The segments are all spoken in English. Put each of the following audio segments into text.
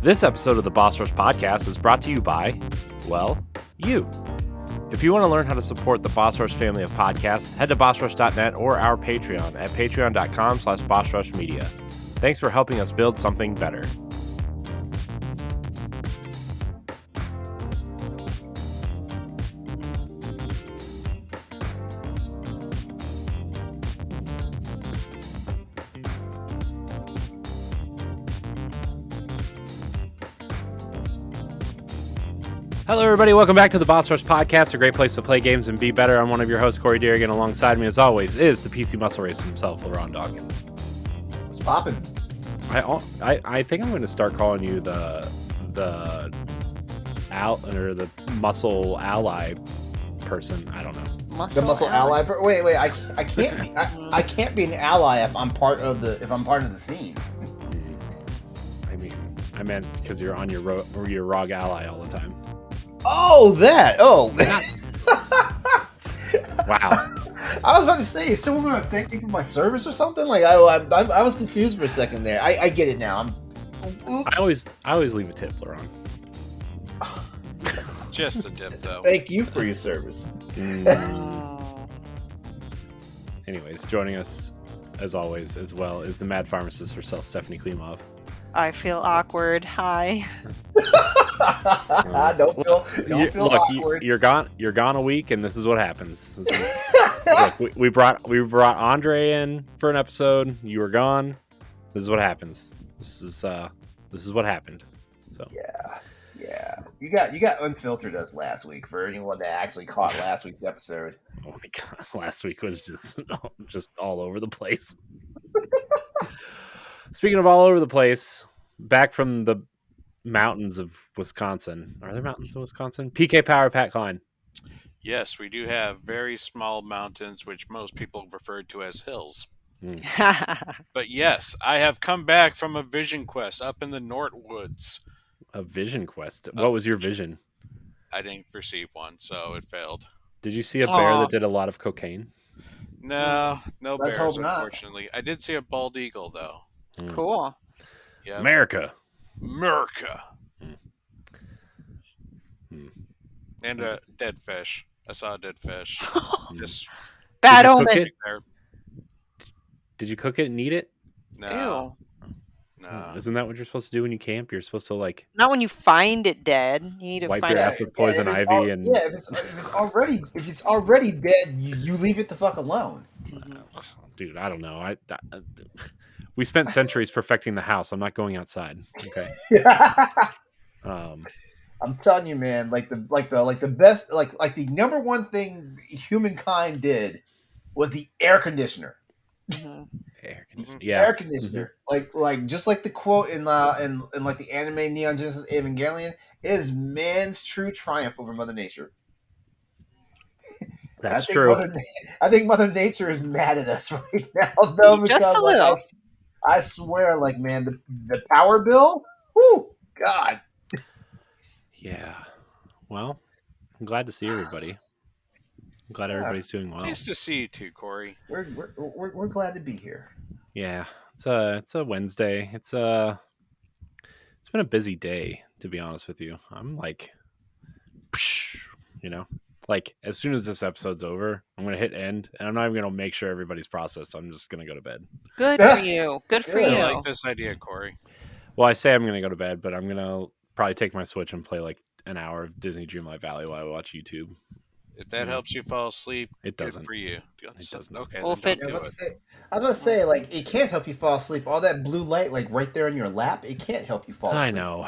This episode of the Boss Rush Podcast is brought to you by, well, you. If you want to learn how to support the Boss Rush family of podcasts, head to bossrush.net or our Patreon at patreon.com/bossrushmedia. Thanks for helping us build something better. Hello, everybody. Welcome back to the Boss Rush Podcast, a great place to play games and be better. I'm one of your hosts, Corey Dirrig, and alongside me, as always, is the PC muscle racer himself, LeRon Dawkins. What's poppin'? I think I'm going to start calling you the muscle ally person. I don't know. The muscle ally. Wait. I can't be. I can't be an ally if I'm part of the scene. I meant because you're on your ROG ally all the time. Oh, that. Oh. Wow. I was about to say, is someone going to thank me for my service or something? Like I was confused for a second there. I get it now. Oops. I always leave a tip, LeRon. Just a tip, though. Thank you for your service. Anyways, joining us as always as well is the mad pharmacist herself, Stephanie Klimov. I feel awkward. Hi. Don't feel awkward. You're gone a week, and this is what happens. Look, we brought Andre in for an episode. You were gone. This is what happens. This is what happened. So yeah. You got unfiltered us last week. For anyone that actually caught last week's episode. Oh my god, last week was just all over the place. Speaking of all over the place, back from the mountains of Wisconsin. Are there mountains in Wisconsin? PK Power, Pat Klein. Yes, we do have very small mountains, which most people refer to as hills. But yes, I have come back from a vision quest up in the Northwoods. A vision quest? What was your vision? I didn't receive one, so it failed. Did you see a bear that did a lot of cocaine? No Let's bears, hope not. unfortunately. I did see a bald eagle, though. Cool. Yeah, America. And a dead fish. I saw a dead fish. Just Bad omen. there. Did you cook it and eat it? No. Ew. No. Isn't that what you're supposed to do when you camp? You're supposed to Not when you find it dead. You need to wipe find your it. ass with poison ivy and if it's already dead, you leave it the fuck alone. dude, I don't know. We spent centuries perfecting the house. I'm not going outside. Okay. I'm telling you, man. Like the best, like the number one thing humankind did was the air conditioner. Air conditioner. Air conditioner. Like just like the quote in like the anime Neon Genesis Evangelion, it is man's true triumph over Mother Nature. That's true. I think Mother Nature is mad at us right now, though. Just because, a little. I swear, like, man, the power bill. Whoo, God. Yeah. Well, I'm glad to see everybody. I'm glad everybody's doing well. Nice to see you too, Corey. We're glad to be here. Yeah. It's a Wednesday. It's been a busy day, to be honest with you. I'm like, like as soon as this episode's over, I'm gonna hit end, and I'm not even gonna make sure everybody's processed. So I'm just gonna go to bed. Good for you. Good for Yeah. you. I like this idea, Corey. Well, I say I'm gonna go to bed, but I'm gonna probably take my Switch and play like an hour of Disney Dreamlight Valley while I watch YouTube. If that helps you fall asleep, It doesn't. good for you. It doesn't. Okay, Well, then if don't I do was it. about to say, like, it can't help you fall asleep. All that blue light, like, right there in your lap, it can't help you fall asleep. I know.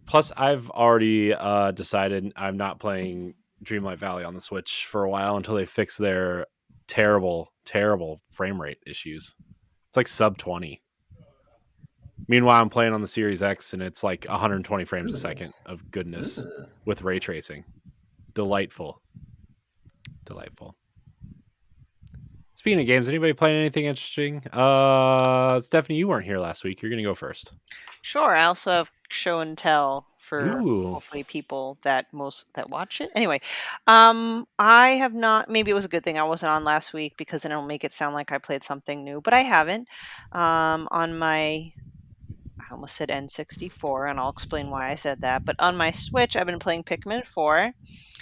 Plus, I've already decided I'm not playing Dreamlight Valley on the Switch for a while until they fix their terrible, terrible frame rate issues. It's like sub 20. Meanwhile, I'm playing on the Series X, and it's like 120 frames a second of goodness with ray tracing. Delightful. Speaking of games, anybody playing anything interesting? Stephanie, you weren't here last week. You're going to go first. Sure. I also have show and tell for Ooh. hopefully people that watch it. Anyway, I have not. Maybe it was a good thing I wasn't on last week because then it'll make it sound like I played something new, but I haven't. On my I almost said N64, and I'll explain why I said that. But on my Switch, I've been playing Pikmin 4.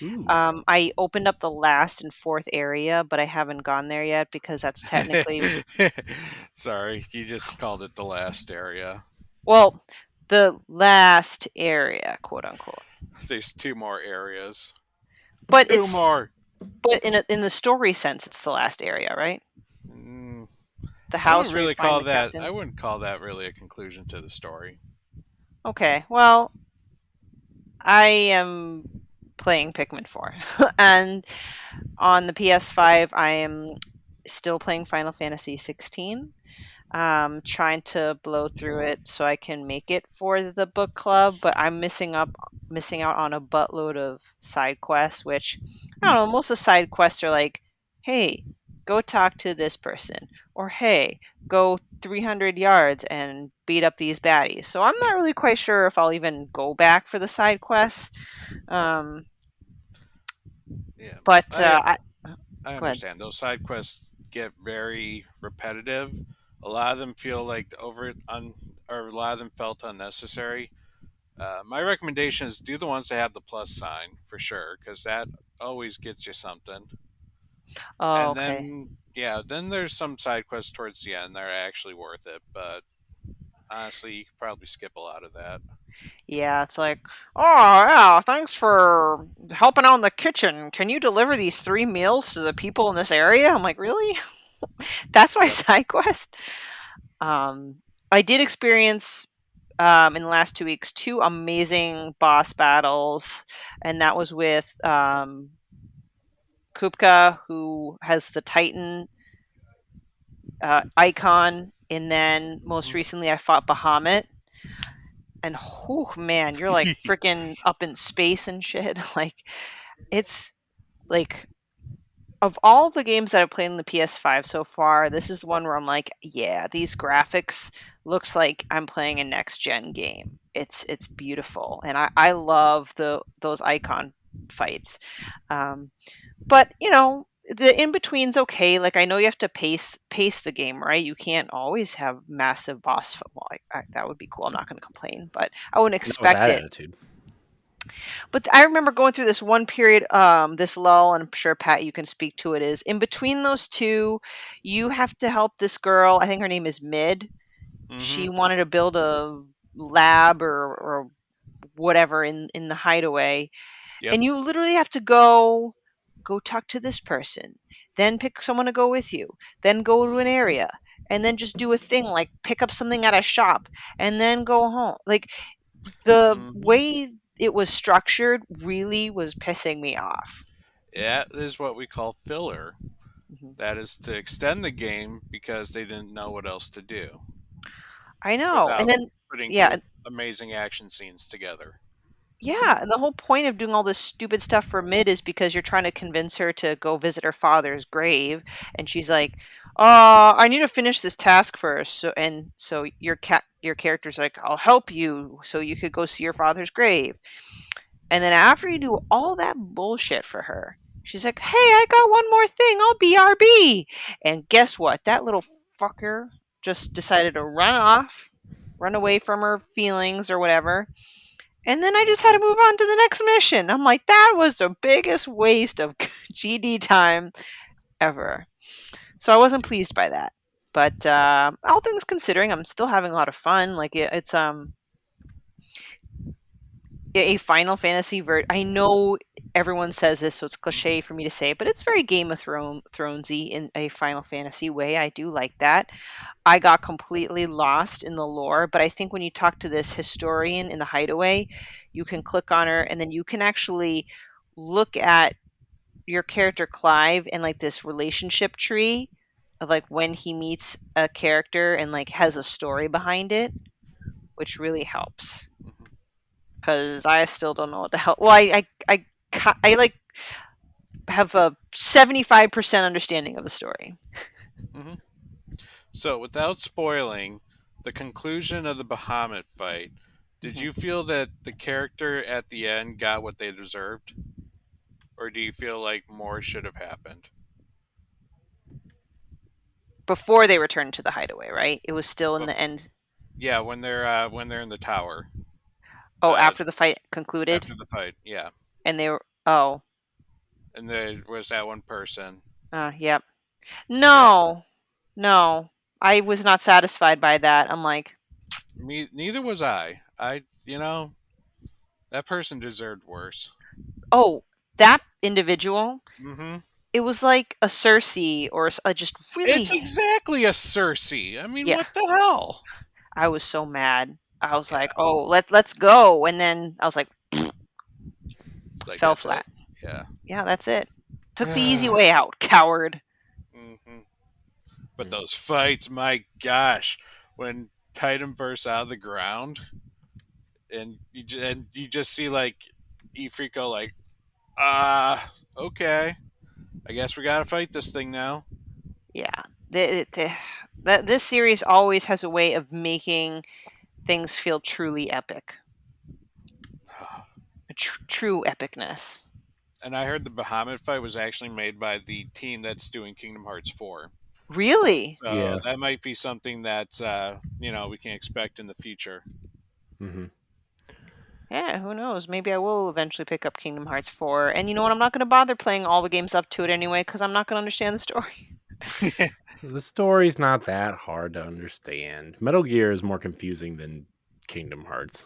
Ooh. I opened up the last and fourth area, but I haven't gone there yet because that's technically Sorry, you just called it the last area. well, the last area, quote unquote. There's 2 more areas. But 2 more. But in the story sense, it's the last area, right? Mm, The I wouldn't house where you really find call the that. captain. I wouldn't call that really a conclusion to the story. Okay, well, I am playing Pikmin 4, and on the PS5, I am still playing Final Fantasy 16. Trying to blow through it so I can make it for the book club, but I'm missing out on a buttload of side quests, which I don't know, most of the side quests are like, hey, go talk to this person, or hey, go 300 yards and beat up these baddies. So I'm not really quite sure if I'll even go back for the side quests. Um, Yeah, but I go ahead. understand. Those side quests get very repetitive. A lot of them feel like or a lot of them felt unnecessary. My recommendation is do the ones that have the plus sign for sure, because that always gets you something. Oh, And okay. then there's some side quests towards the end that are actually worth it. But honestly, you could probably skip a lot of that. Yeah, it's like, oh yeah, thanks for helping out in the kitchen. Can you deliver these 3 meals to the people in this area? I'm like, really? That's my Yep. side quest. I did experience in the last 2 weeks 2 amazing boss battles, and that was with Kupka, who has the Titan icon, and then most recently I fought Bahamut. And oh man, you're like freaking up in space and shit. Like it's like of all the games that I've played on the PS5 so far, this is the one where I'm like, yeah, these graphics looks like I'm playing a next gen game. It's beautiful, and I love those icon fights. Um, but the in between's okay. Like I know you have to pace the game, right? You can't always have massive boss. Well, that would be cool. I'm not going to complain, but I wouldn't Not with expect that it. attitude. But I remember going through this one period, this lull, and I'm sure Pat, you can speak to it. Is in between those two, you have to help this girl. I think her name is Mid. She wanted to build a lab or whatever in the hideaway, Yep. and you literally have to go talk to this person, then pick someone to go with you, then go to an area, and then just do a thing like pick up something at a shop, and then go home. Like the way it was structured really was pissing me off. That is what we call filler. Mhm. That is to extend the game because they didn't know what else to do I know. And without then putting yeah, amazing action scenes together. yeah, and the whole point of doing all this stupid stuff for Mid is because you're trying to convince her to go visit her father's grave, and she's like, I need to finish this task first." So your character's like, "I'll help you so you could go see your father's grave." And then after you do all that bullshit for her, she's like, "Hey, I got one more thing. I'll BRB." And guess what? That little fucker just decided to run away from her feelings or whatever. And then I just had to move on to the next mission. I'm like, that was the biggest waste of GD time ever. So I wasn't pleased by that. But all things considering, I'm still having a lot of fun. Like it's a Final Fantasy I know everyone says this, so it's cliche for me to say, but it's very Game of Thronesy in a Final Fantasy way. I do like that. I got completely lost in the lore, but I think when you talk to this historian in the hideaway, you can click on her and then you can actually look at your character Clive and like this relationship tree of like when he meets a character and like has a story behind it, which really helps because I still don't know what the hell. Well, I like have a 75% understanding of the story. Mm-hmm. So, without spoiling the conclusion of the Bahamut fight, did you feel that the character at the end got what they deserved? Or do you feel like more should have happened? Before they returned to the hideaway, right? It was still in the Bef- end. Yeah, when they're in the tower Oh, after the fight concluded, after the fight. Yeah, and they were. Oh, and there was that one person. yep. Yeah, No, no, I was not satisfied by that. I'm like, neither was I. That person deserved worse. oh, that individual. Mm-hmm. It was like a Cersei or just It's really. exactly a Cersei. I mean, Yeah, what the hell? I was so mad. I was Yeah, like, oh, let's go, and then I was like, like fell that's it. flat. Yeah. Yeah, that's it. Took the easy way out, coward. hmm But those fights, my gosh, when Titan bursts out of the ground and you just see like Ifriko like, okay, I guess we gotta fight this thing now. Yeah, that this series always has a way of making things feel truly epic, true epicness. And I heard the Bahamut fight was actually made by the team that's doing Kingdom Hearts 4. Really? So Yeah. that might be something that we can expect in the future. Mm-hmm. Yeah, who knows? Maybe I will eventually pick up Kingdom Hearts 4. And you know what? I'm not going to bother playing all the games up to it anyway because I'm not going to understand the story. The story's not that hard to understand. Metal Gear is more confusing than Kingdom Hearts.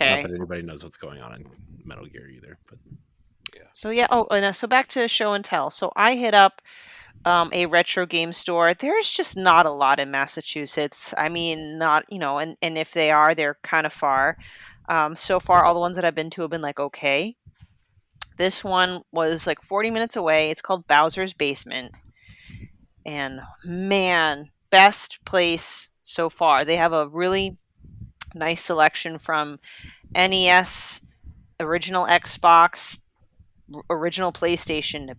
Not Okay. that anybody knows what's going on in Metal Gear either, but So yeah. Oh, and so back to show and tell. So I hit up a retro game store. There's just not a lot in Massachusetts. I mean, not and if they are, they're kind of far. So far, all the ones that I've been to have been like okay. This one was like 40 minutes away. It's called Bowser's Basement, and man, best place so far. They have a really nice selection from NES, original Xbox, original PlayStation,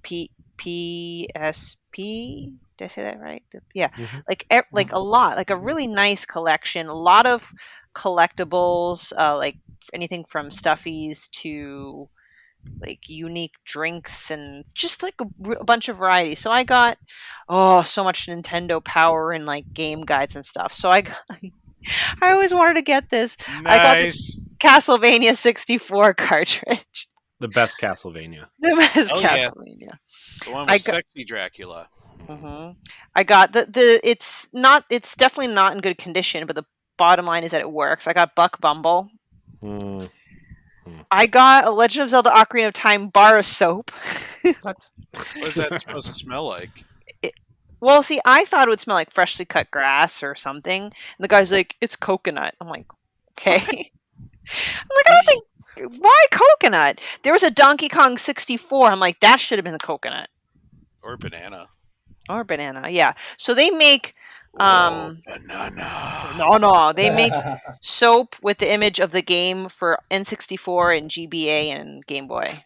PSP. Did I say that right? Yeah, like a lot, like a really nice collection. A lot of collectibles, like anything from stuffies to like unique drinks and just like a bunch of variety. So I got so much Nintendo Power and like game guides and stuff. So I always wanted to get this. I got the Nice. Castlevania 64 cartridge. the best Castlevania. The best Oh yeah, Castlevania. the one I with got. sexy Dracula. hmm I got the. It's not. It's definitely not in good condition. But the bottom line is that it works. I got Buck Bumble. Mm. I got a Legend of Zelda: Ocarina of Time bar of soap. What? What is that supposed to smell like? Well, see, I thought it would smell like freshly cut grass or something. And the guy's like, "It's coconut." I'm like, "Okay." I'm like, "I don't think. Why coconut?" There was a Donkey Kong 64. I'm like, "That should have been the coconut Or banana? or banana." Yeah. So they make Banana. no. They make soap with the image of the game for N64 and GBA and Game Boy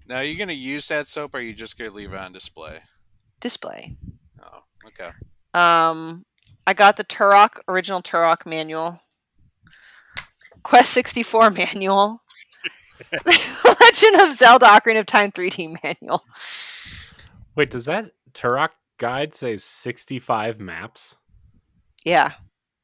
Now, are you gonna use that soap, or are you just gonna leave it on display? display. Oh, okay. I got the original Turok manual, Quest 64 manual, Legend of Zelda: Ocarina of Time 3D manual. Wait, does that Turok guide say 65 maps? Yeah,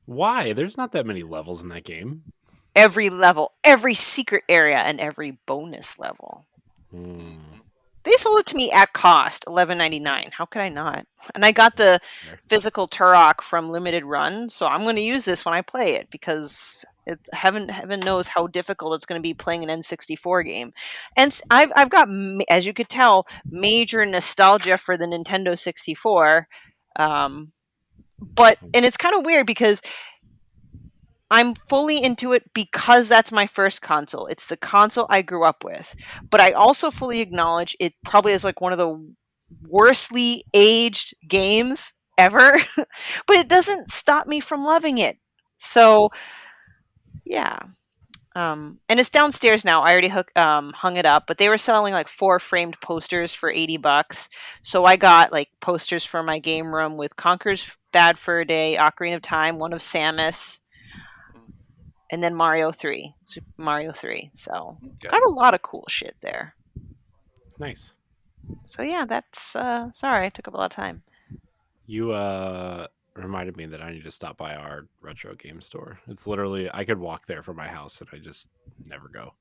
Why? There's not that many levels in that game. every level, every secret area, and every bonus level. Hmm. They sold it to me at cost, $11.99. How could I not? And I got the physical Turok from Limited Run, so I'm going to use this when I play it because heaven knows how difficult it's going to be playing an N64 game. And I've got, as you could tell, major nostalgia for the Nintendo 64. And it's kind of weird because I'm fully into it because that's my first console. It's the console I grew up with. But I also fully acknowledge it probably is like one of the worstly aged games ever. But it doesn't stop me from loving it. So, yeah. And it's downstairs now. I already hung it up, but they were selling like 4 framed posters for $80. So I got like posters for my game room with Conker's Bad Fur Day, Ocarina of Time, one of Samus, and then Mario 3, Super Mario 3. So Okay. got a lot of cool shit there. Nice. So yeah, that's sorry I took up a lot of time. You reminded me that I need to stop by our retro game store. It's literally I could walk there from my house, and I just never go.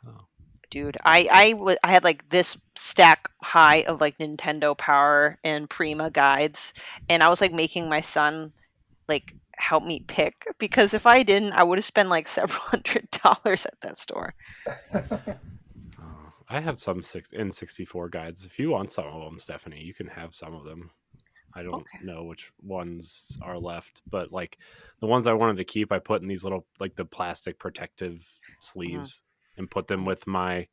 Oh. Dude, I had like this stack high of like Nintendo Power and Prima guides, and I was like making my son like help me pick because if I didn't, I would have spent like several $100s at that store. I have some N64 guides. If you want some of them, Stephanie, you can have some of them. I don't Okay. know which ones are left, but like the ones I wanted to keep, I put in these little like the plastic protective sleeves and put them with my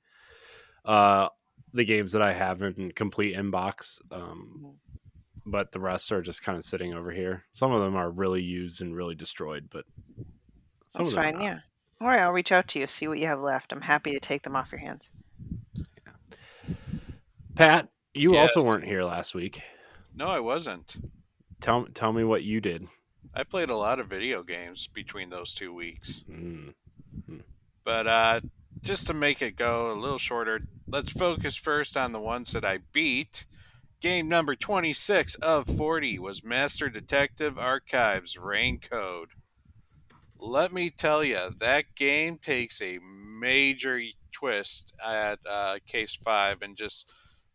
the games that I have in complete inbox. But the rest are just kind of sitting over here. Some of them are really used and really destroyed, but some That's of them are fine, not. yeah. All right, I'll reach out to you, see what you have left. I'm happy to take them off your hands. Pat, you also Yes. weren't here last week. No, I wasn't. Tell me what you did. I played a lot of video games between those 2 weeks. Mm. But just to make it go a little shorter, let's focus first on the ones that I beat. Game number 26 of 40 was Master Detective Archives Rain Code. Let me tell you, that game takes a major twist at Case 5 and just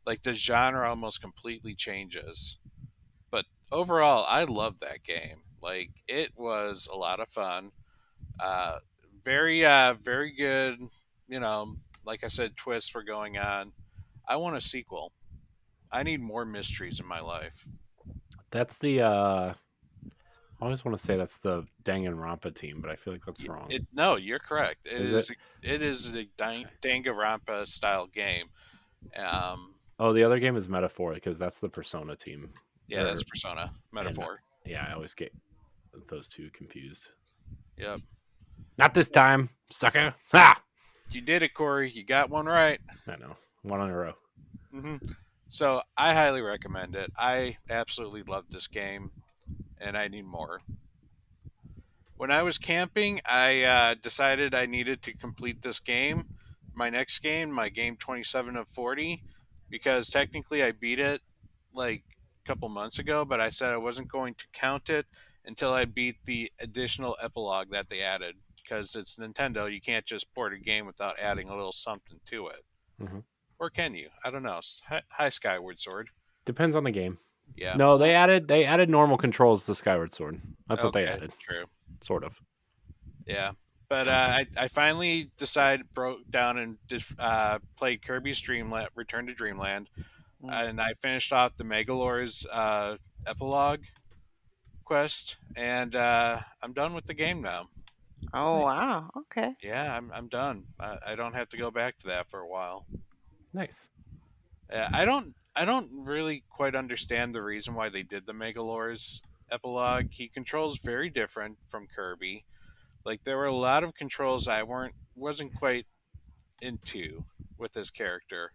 like the genre almost completely changes. But overall, I love that game. Like, it was a lot of fun. Uh, very good, you know, like I said, twists were going on. I want a sequel. I need more mysteries in my life. That's the I always want to say that's the Danganronpa team, but I feel like that's wrong. No, you're correct. Is it? It is a Danganronpa style game. Um, Oh, the other game is Metaphor because that's the Persona team. yeah, that's Persona Metaphor. Yeah, I always get those two confused. Yep. Not this time, sucker. Ha! You did it, Corey. You got one right. I know. One in a row. So I highly recommend it. I absolutely love this game, and I need more. When I was camping, I decided I needed to complete this game. My next game, my game 27 of 40, because technically I beat it like a couple months ago, but I said I wasn't going to count it until I beat the additional epilogue that they added. Because it's Nintendo, you can't just port a game without adding a little something to it. Mm-hmm. Or can you? I don't know. Hi, Skyward Sword. Depends on the game. Yeah. No, they added normal controls to Skyward Sword. That's what they Okay, added. true. Sort of. Yeah. But I finally broke down and played Kirby's Dreamland, Return to Dreamland, and I finished off the Megalor's epilogue quest, and I'm done with the game now. Oh, Nice. wow. Okay. Yeah, I'm done. I don't have to go back to that for a while. Nice. I don't really quite understand the reason why they did the Megalor's epilogue. He controls very different from Kirby. Like, there were a lot of controls I wasn't quite into with his character.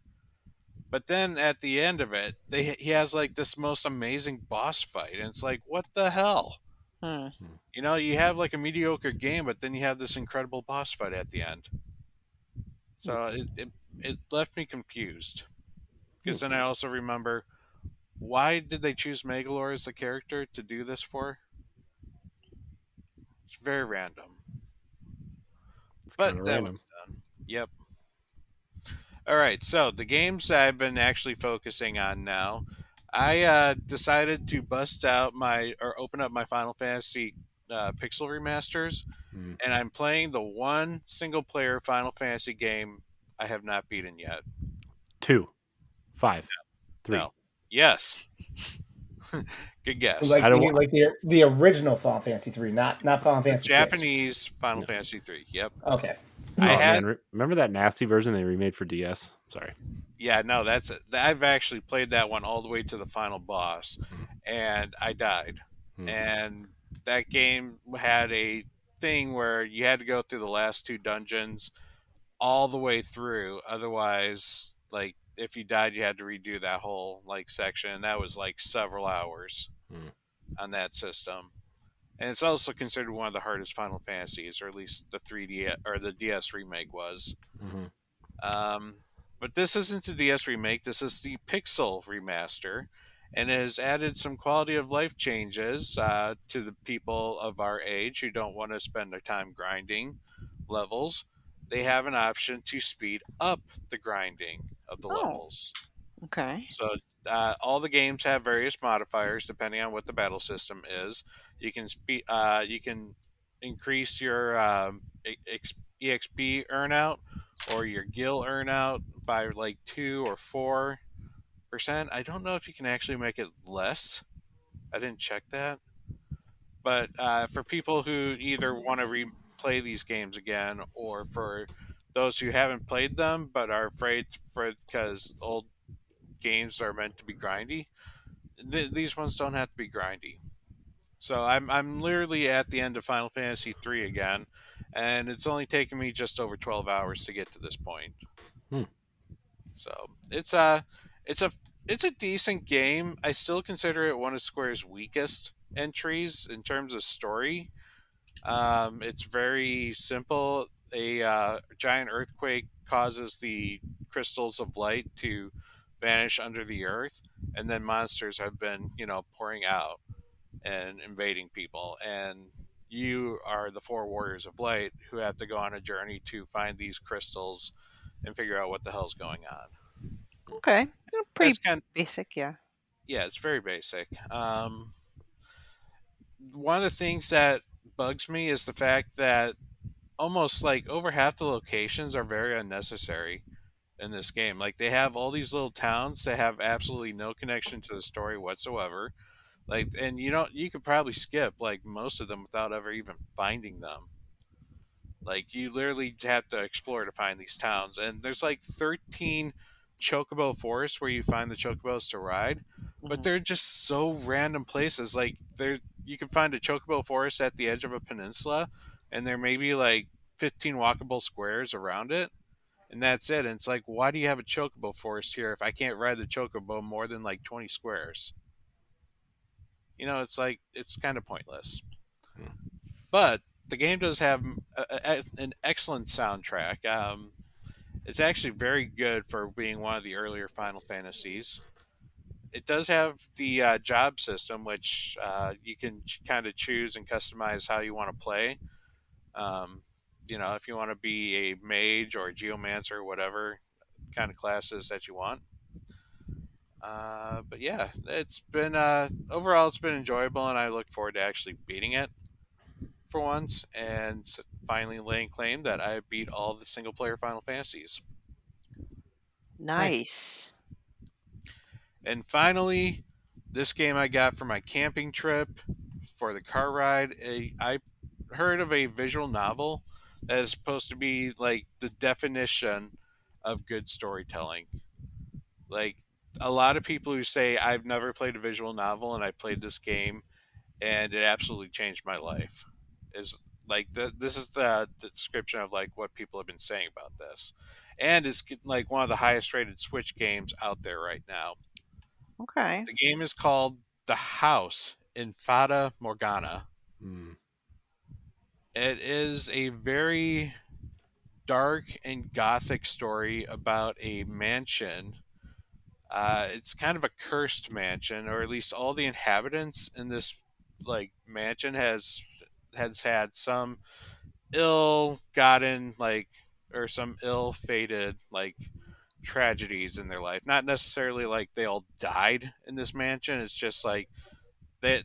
But then at the end of it, he has like this most amazing boss fight, and it's like, what the hell? You know, you have like a mediocre game, but then you have this incredible boss fight at the end. So it left me confused. Because then I also remember, why did they choose Megalor as the character to do this for? It's very random. It's But kind of that random. one's done. Yep. All right, so the games that I've been actually focusing on now, I decided to open up my Final Fantasy Pixel remasters, and I'm playing the one single player Final Fantasy game I have not beaten yet. 2, 5, 3. No. Yes. Good guess. Like I don't the original Final Fantasy 3, not Final Fantasy 6. Japanese Final Fantasy 3. Yep. Okay. Man, remember that nasty version they remade for DS? Sorry. Yeah, no, that's it. I've actually played that one all the way to the final boss, and I died. And that game had a thing where you had to go through the last 2 dungeons all the way through. Otherwise, like, if you died, you had to redo that whole like section, and that was like several hours on that system. And it's also considered one of the hardest Final Fantasies, or at least the 3D or the DS remake was. But this isn't the DS remake. This is the Pixel remaster, and it has added some quality of life changes to the people of our age who don't want to spend their time grinding levels. They have an option to speed up the grinding of the Oh, levels. okay. So all the games have various modifiers depending on what the battle system is. You can you can increase your EXP earnout or your gil earnout by like 2 or 4%. I don't know if you can actually make it less. I didn't check that. But for people who either want to replay these games again, or for those who haven't played them but are afraid for because old games are meant to be grindy, these ones don't have to be grindy. So I'm literally at the end of Final Fantasy 3 again, and it's only taken me just over 12 hours to get to this point. Hmm. So it's a it's a decent game. I still consider it one of Square's weakest entries in terms of story. It's very simple. A giant earthquake causes the crystals of light to vanish under the earth, and then monsters have been, pouring out and invading people. And you are the four warriors of light who have to go on a journey to find these crystals and figure out what the hell's going on. Okay. That's Pretty kind of, basic, yeah. yeah, it's very basic. One of the things that bugs me is the fact that almost like over half the locations are very unnecessary in this game. Like they have all these little towns that have absolutely no connection to the story whatsoever. Like, and you could probably skip like most of them without ever even finding them. Like you literally have to explore to find these towns, and there's like 13 chocobo forests where you find the chocobos to ride, but Mhm. they're just so random places. Like there, you can find a chocobo forest at the edge of a peninsula, and there may be like 15 walkable squares around it, and that's it. And it's like, why do you have a chocobo forest here if I can't ride the chocobo more than like 20 squares? It's like it's kind of pointless. Hmm. But the game does have an excellent soundtrack. It's actually very good for being one of the earlier Final Fantasies. It does have the job system, which you can kind of choose and customize how you want to play. Um, if you want to be a mage or a geomancer, whatever kind of classes that you want. But yeah, it's been overall it's been enjoyable, and I look forward to actually beating it for once and finally laying claim that I beat all of the single player Final Fantasies. Nice. Nice. And finally, this game I got for my camping trip for the car ride. I heard of a visual novel that is supposed to be like the definition of good storytelling. Like a lot of people who say I've never played a visual novel and I played this game and it absolutely changed my life is like this is the description of like what people have been saying about this, and it's like one of the highest rated Switch games out there right now. Okay. The game is called The House in Fata Morgana. Hmm. It is a very dark and gothic story about a mansion. It's kind of a cursed mansion, or at least all the inhabitants in this like mansion has had some ill-gotten like or some ill-fated like tragedies in their life. Not necessarily like they all died in this mansion. It's just like that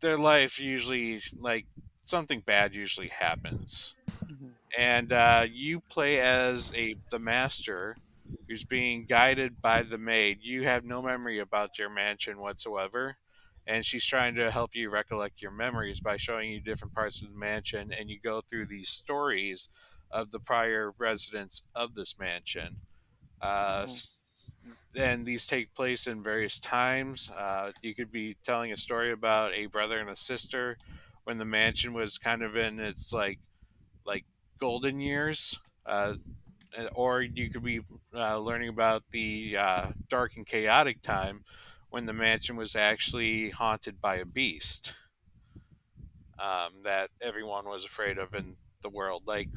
their life usually like something bad usually happens. Mhm. And you play as the master who's being guided by the maid. You have no memory about your mansion whatsoever, and she's trying to help you recollect your memories by showing you different parts of the mansion, and you go through these stories of the prior residents of this mansion. Uh, Mhm. and these take place in various times. You could be telling a story about a brother and a sister when the mansion was kind of in its like golden years, or you could be learning about the dark and chaotic time when the mansion was actually haunted by a beast that everyone was afraid of in the world. Like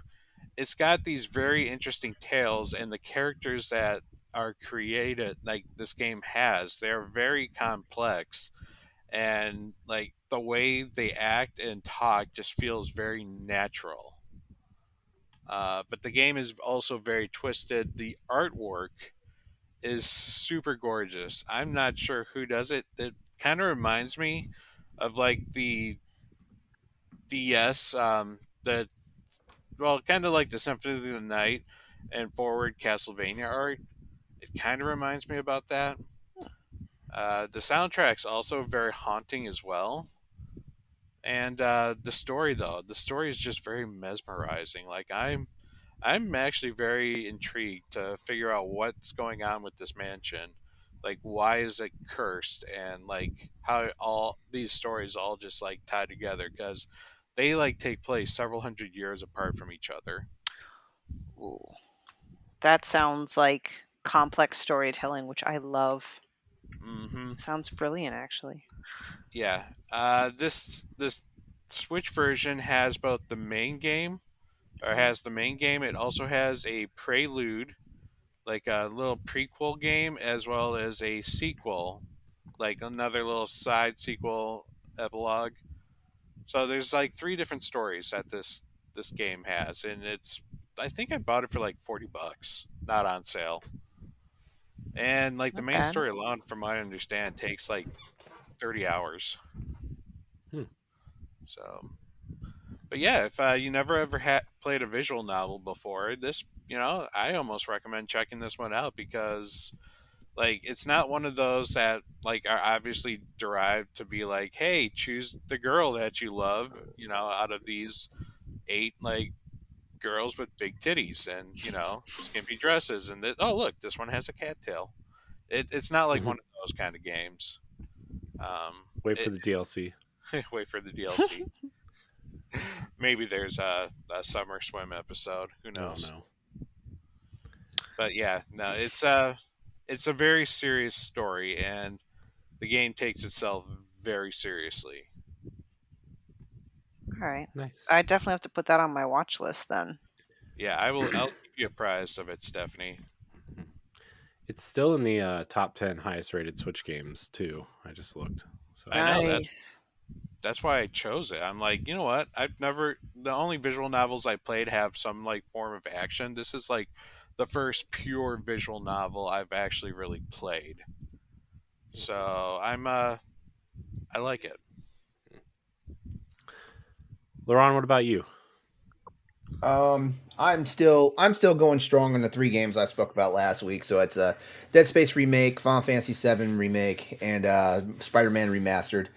it's got these very interesting tales, and the characters that are created, like this game has, they're very complex, and like the way they act and talk just feels very natural. But the game is also very twisted. The artwork is super gorgeous. I'm not sure who does it. It kind of reminds me of like the DS, the well, kind of like the Symphony of the Night and Forward Castlevania art. It kind of reminds me about that. The soundtrack's also very haunting as well. And the story, though, the story is just very mesmerizing. Like I'm actually very intrigued to figure out what's going on with this mansion. Like, why is it cursed, and like how all these stories all just like tie together, because they like take place several hundred years apart from each other. Ooh. That sounds like complex storytelling, which I love. Mm-hmm. Sounds brilliant, actually. Yeah. This Switch version has both the main game, or has the main game. It also has a prelude, like a little prequel game, as well as a sequel, like another little side sequel epilogue. So there's like three different stories that this game has, and it's I think I bought it for like $40, not on sale. And like the Not main bad. story alone, from what I understand, takes like 30 hours. Hmm. So, but yeah, if you never ever played a visual novel before, this, I almost recommend checking this one out, because like it's not one of those that like are obviously derived to be like, hey, choose the girl that you love, out of these eight like girls with big titties and skimpy dresses, and oh look, this one has a cattail. It's not like Mhm. one of those kind of games. Wait for It, the DLC. wait for the DLC. Maybe there's a summer swim episode. Who Oh knows? no. But yeah, no, Nice. it's a very serious story, and the game takes itself very seriously. All right. Nice. I definitely have to put that on my watch list then. Yeah, I'll keep you apprised of it, Stephanie. It's still in the top 10 highest rated Switch games too. I just looked. So I know Nice. that's why I chose it. I'm like, you know what? The only visual novels I played have some like form of action. This is like the first pure visual novel I've actually really played. So I like it. LeRon, what about you? I'm still going strong on the three games I spoke about last week. So it's a Dead Space remake, Final Fantasy VII remake, and Spider-Man remastered.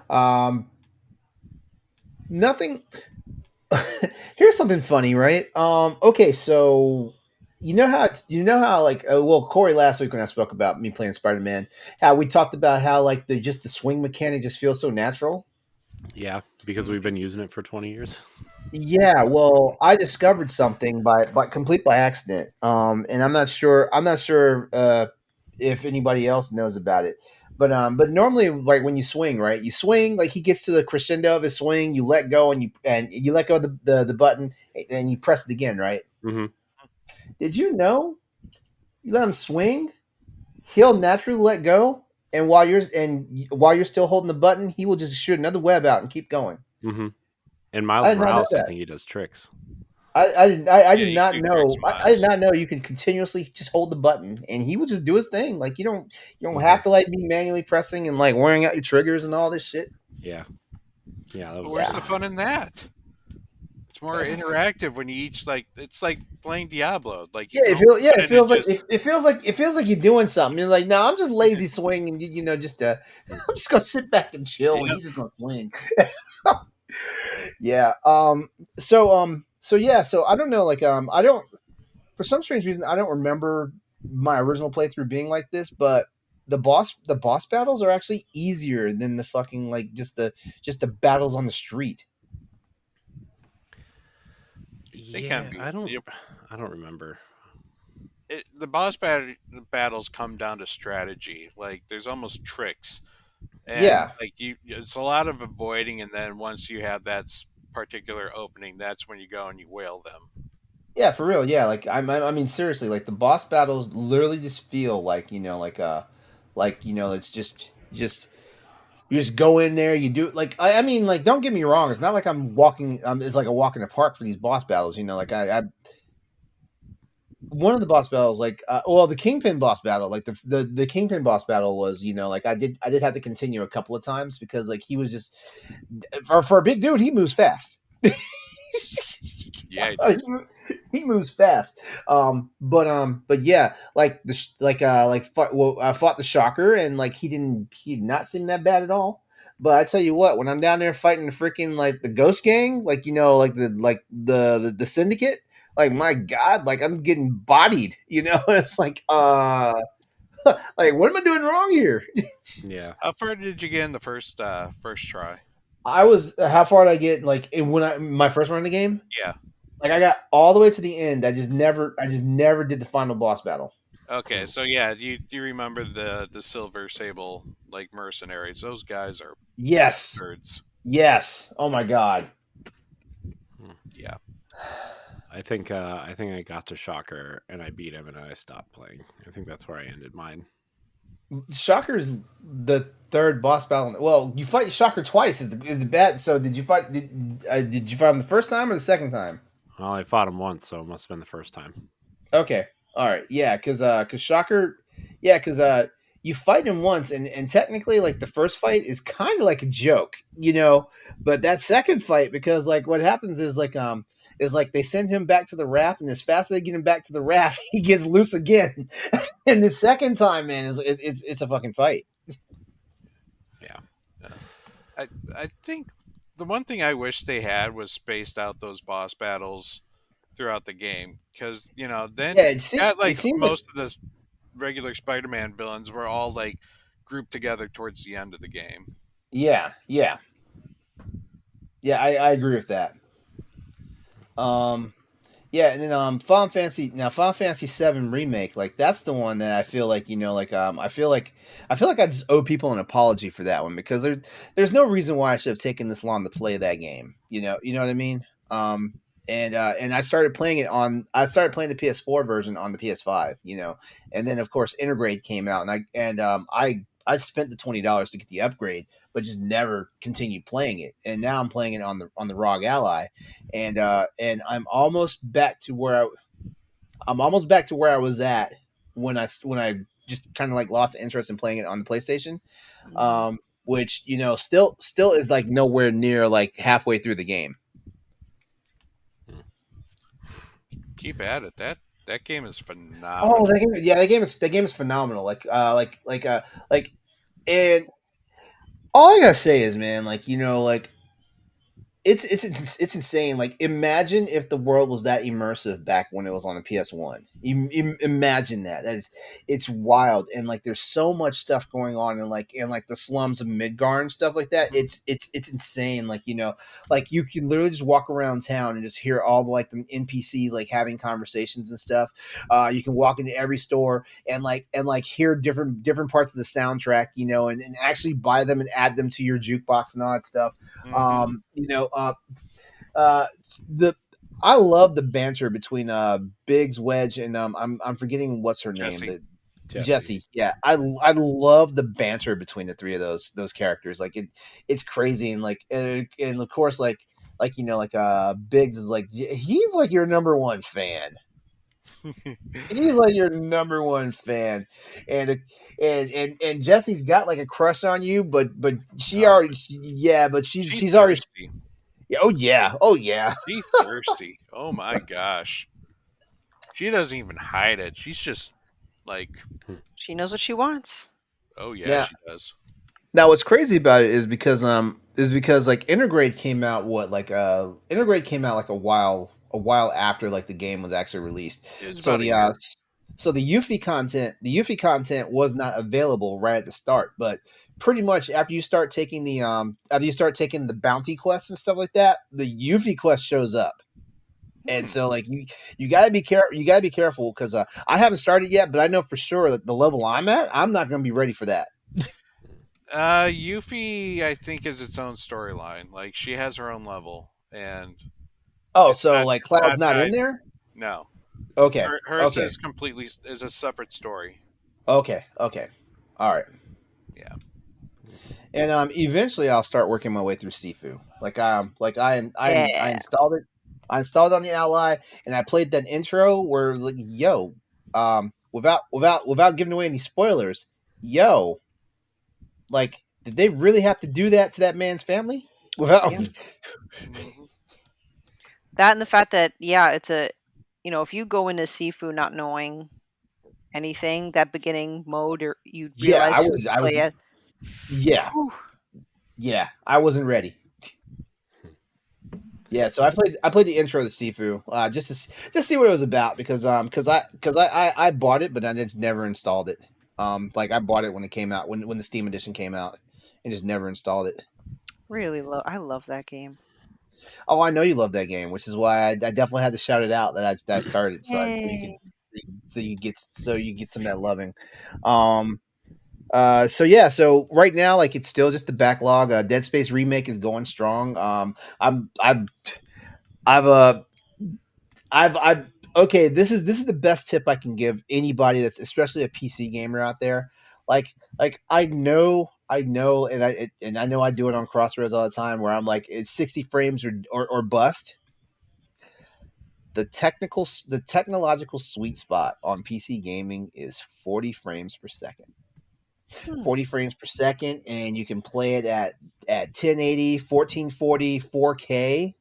Um, Nothing. Here's something funny, right? Okay, so you know how like well, Corey last week when I spoke about me playing Spider-Man, how we talked about how like the swing mechanic just feels so natural. Yeah, because we've been using it for 20 years. Yeah, well, I discovered something by complete by accident. And I'm not sure if anybody else knows about it. But normally, like when you swing, right? You swing like he gets to the crescendo of his swing, you let go and you let go of the button and you press it again, right? Hmm. Did you know you let him swing, he'll naturally let go, and while you're still holding the button, he will just shoot another web out and keep going. Hmm. And I Miles did not know Morales, I that. think he does tricks. I Yeah, did you not do tricks, know. I did Miles. not know you can continuously just hold the button and he would just do his thing. Like you don't Hmm. have to like be manually pressing and like wearing out your triggers and all this shit. Yeah. Yeah, that But was where's Yeah. the pretty fun nice. in that? It's more interactive when you each like it's like playing Diablo. Like you Yeah, can hold the it button and feels like just it feels like you're doing something. You're like, no, I'm just lazy swinging. Just I'm just gonna sit back and chill, and yep. he's just gonna swing. Yeah. So yeah. So I don't know. Like I don't for some strange reason I don't remember my original playthrough being like this, but the boss battles are actually easier than the fucking like just the battles on the street. They can Yeah, be. Yep. I don't remember. The battles come down to strategy. Like there's almost tricks, and Yeah. like it's a lot of avoiding. And then once you have that particular opening, that's when you go and you whale them. Yeah, for real. Yeah, like I mean, seriously, like the boss battles literally just feel like it's just you just go in there, you do like I mean, like don't get me wrong, it's not like I'm walking. It's like a walk in the park for these boss battles. Like I one of the boss battles, like well, the Kingpin boss battle, like the Kingpin boss battle was, like I did have to continue a couple of times because like he was just for a big dude, he moves fast. Yeah, he does. He moves fast. But yeah, like I fought the Shocker, and like he did not seem that bad at all. But I tell you what, when I'm down there fighting the freaking like the Ghost Gang, like like the Syndicate, like my God, like I'm getting bodied. It's like what am I doing wrong here? Yeah. How far did you get in the first try? I was how far did I get? Like when I my first run of the game, Yeah. like I got all the way to the end. I just never did the final boss battle. Okay, so yeah, you remember the Silver Sable like mercenaries? Those guys are Yes, birds. yes. Oh my God. Yeah. I think I got to Shocker and I beat him and I stopped playing. I think that's where I ended mine. Shocker's the third boss battle. Well, you fight Shocker twice. Is the bad? So did you fight him the first time or the second time? Well, I fought him once, so it must have been the first time. Okay, all right, yeah, because Shocker, yeah, because you fight him once, and technically like the first fight is kind of like a joke, but that second fight because like what happens is like they send him back to the raft, and as fast as they get him back to the raft, he gets loose again, and the second time, man, it's a fucking fight. Yeah. I think the one thing I wish they had was spaced out those boss battles throughout the game because then Yeah, you got it like seemed like most of the regular Spider-Man villains were all like grouped together towards the end of the game. yeah, yeah, yeah. I agree with that. Um, Yeah, and then Final Fantasy VII remake, like that's the one that I feel like I feel like I just owe people an apology for that one because there's no reason why I should have taken this long to play that game. You know what I mean? And I started playing the PS4 version on the PS5. And then of course Intergrade came out, and I spent the $20 to get the upgrade, but just never continued playing it. And now I'm playing it on the ROG Ally, and I'm almost back to where I was at when I just kind of like lost interest in playing it on the PlayStation, which still is like nowhere near like halfway through the game. Keep at it. That game is Oh, phenomenal. that game is phenomenal. Like, and all I gotta say is, man, like it's insane. Like, imagine if the world was that immersive back when it was on the PS1. Imagine that. It's wild, and like there's so much stuff going on in like the slums of Midgar and stuff like that. It's insane. Like you can literally just walk around town and just hear all the like the NPCs like having conversations and stuff. You can walk into every store and hear different parts of the soundtrack, and actually buy them and add them to your jukebox and all that stuff. Mm-hmm. Uh, the I love the banter between Biggs, Wedge, and I'm forgetting what's her name. Jesse. Jesse. Yeah, I love the banter between the three of those characters. Like it's crazy, and of course Biggs is like he's like your number one fan. He's like your number one fan, and and Jesse's got like a crush on you, but she Oh, already yeah, but she's she's already thirsty. oh yeah, oh yeah. She's thirsty. Oh my gosh. She doesn't even hide it. She's just like, She knows what she wants. oh yeah, Now she does. now what's crazy about it is because like Intergrade came out like a while after like the game was actually released. It was So about a the year. Yuffie content was not available right at the start, but pretty much after you start taking the bounty quests and stuff like that, the Yuffie quest shows up. And Hmm. so like you gotta be careful. You gotta be careful because I haven't started yet, but I know for sure that the level I'm at, I'm not going to be ready for that. Yuffie, I think, is its own storyline. Like she has her own level, and Oh, it's so not like it's Cloud's not not in tied. there? No, Okay. hers Okay. is completely is a separate story. Okay. Okay. All right. Yeah. And eventually I'll start working my way through Sifu. I Yeah. installed it. I installed it on the Ally, and I played that intro where like, yo, without giving away any spoilers, yo, like, did they really have to do that to that man's family? Without, Yeah. Mhm. That and the fact that, yeah, it's a, if you go into Sifu not knowing anything, that beginning mode, or you yeah, realize you I was, play it. yeah, Whew. yeah, I wasn't ready. Yeah, so I played the intro to Sifu just see what it was about because I bought it but I just never installed it. Like I bought it when it came out when the Steam edition came out and just never installed it. I love that game. Oh, I know you love that game, which is why I definitely had to shout it out that I started so you Yay. could so you get some of that loving. Um, so yeah, so right now like it's still just the backlog. Dead Space remake is going strong. I've I've okay. This is the best tip I can give anybody that's especially a PC gamer out there. Like I know, and I know I do it on Crossroads all the time where I'm like it's 60 frames or bust. The technological sweet spot on PC gaming is 40 frames per second. Hmm. 40 frames per second, and you can play it at 1080, 1440, 4K,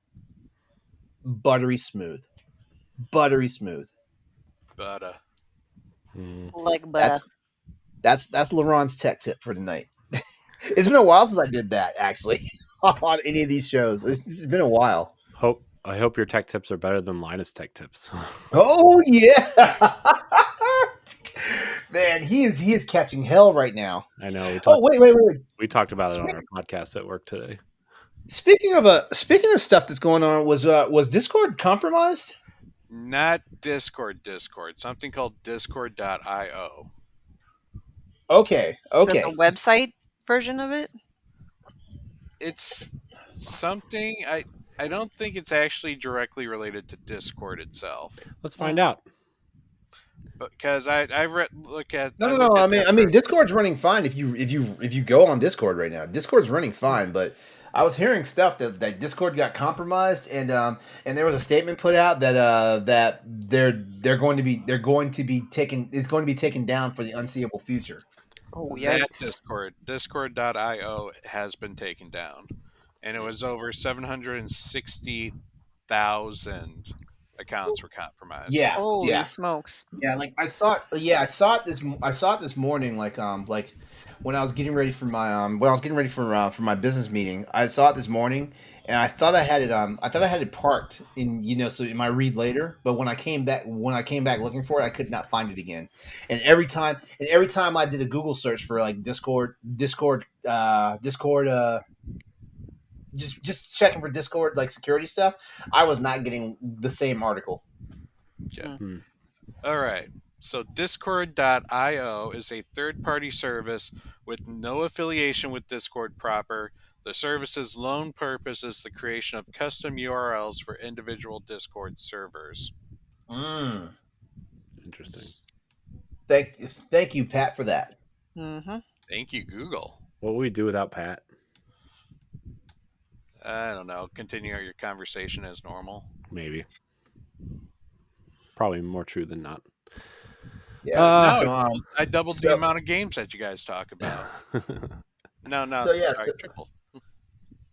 buttery smooth, buttery smooth. But Like butter. That's LeRon's tech tip for tonight. It's been a while since I did that actually on any of these shows. It's been a while. I hope your tech tips are better than Linus tech tips. Oh yeah, man, he is catching hell right now. I know Oh wait. we talked about it on Spe- our podcast at work today. speaking of stuff that's going on, was Discord compromised? not Discord. Something called Discord.io. Okay, Is that the okay. website version of it? It's something I don't think it's actually directly related to Discord itself. Let's find out. Because I read look at No, I no, no. looked at I that mean, Discord's running fine if you go on Discord right now. Discord's running fine, but I was hearing stuff that Discord got compromised, and there was a statement put out that they're going to be taken down for the unseeable future. Oh, that yikes. Discord.io has been taken down, and it was over 760,000 accounts were compromised. Yeah, Holy yeah. smokes. Yeah, like I saw it. Yeah, I saw it this morning. Like when I was getting ready for my for my business meeting. I saw it this morning, and I thought I had it. I thought I had it parked in so in my read later. But when I came back looking for it, I could not find it again. And every time I did a Google search for like Discord, just checking for Discord like security stuff, I was not getting the same article. Yeah. Hmm. All right. So Discord.io is a third-party service with no affiliation with Discord proper. The service's lone purpose is the creation of custom URLs for individual Discord servers. Mm. Interesting. Thank you, Pat, for that. Mm-hmm. Thank you, Google. What would we do without Pat? I don't know. Continue your conversation as normal. Maybe. Probably more true than not. Yeah. I doubled the amount of games that you guys talk about. No, sorry, triple.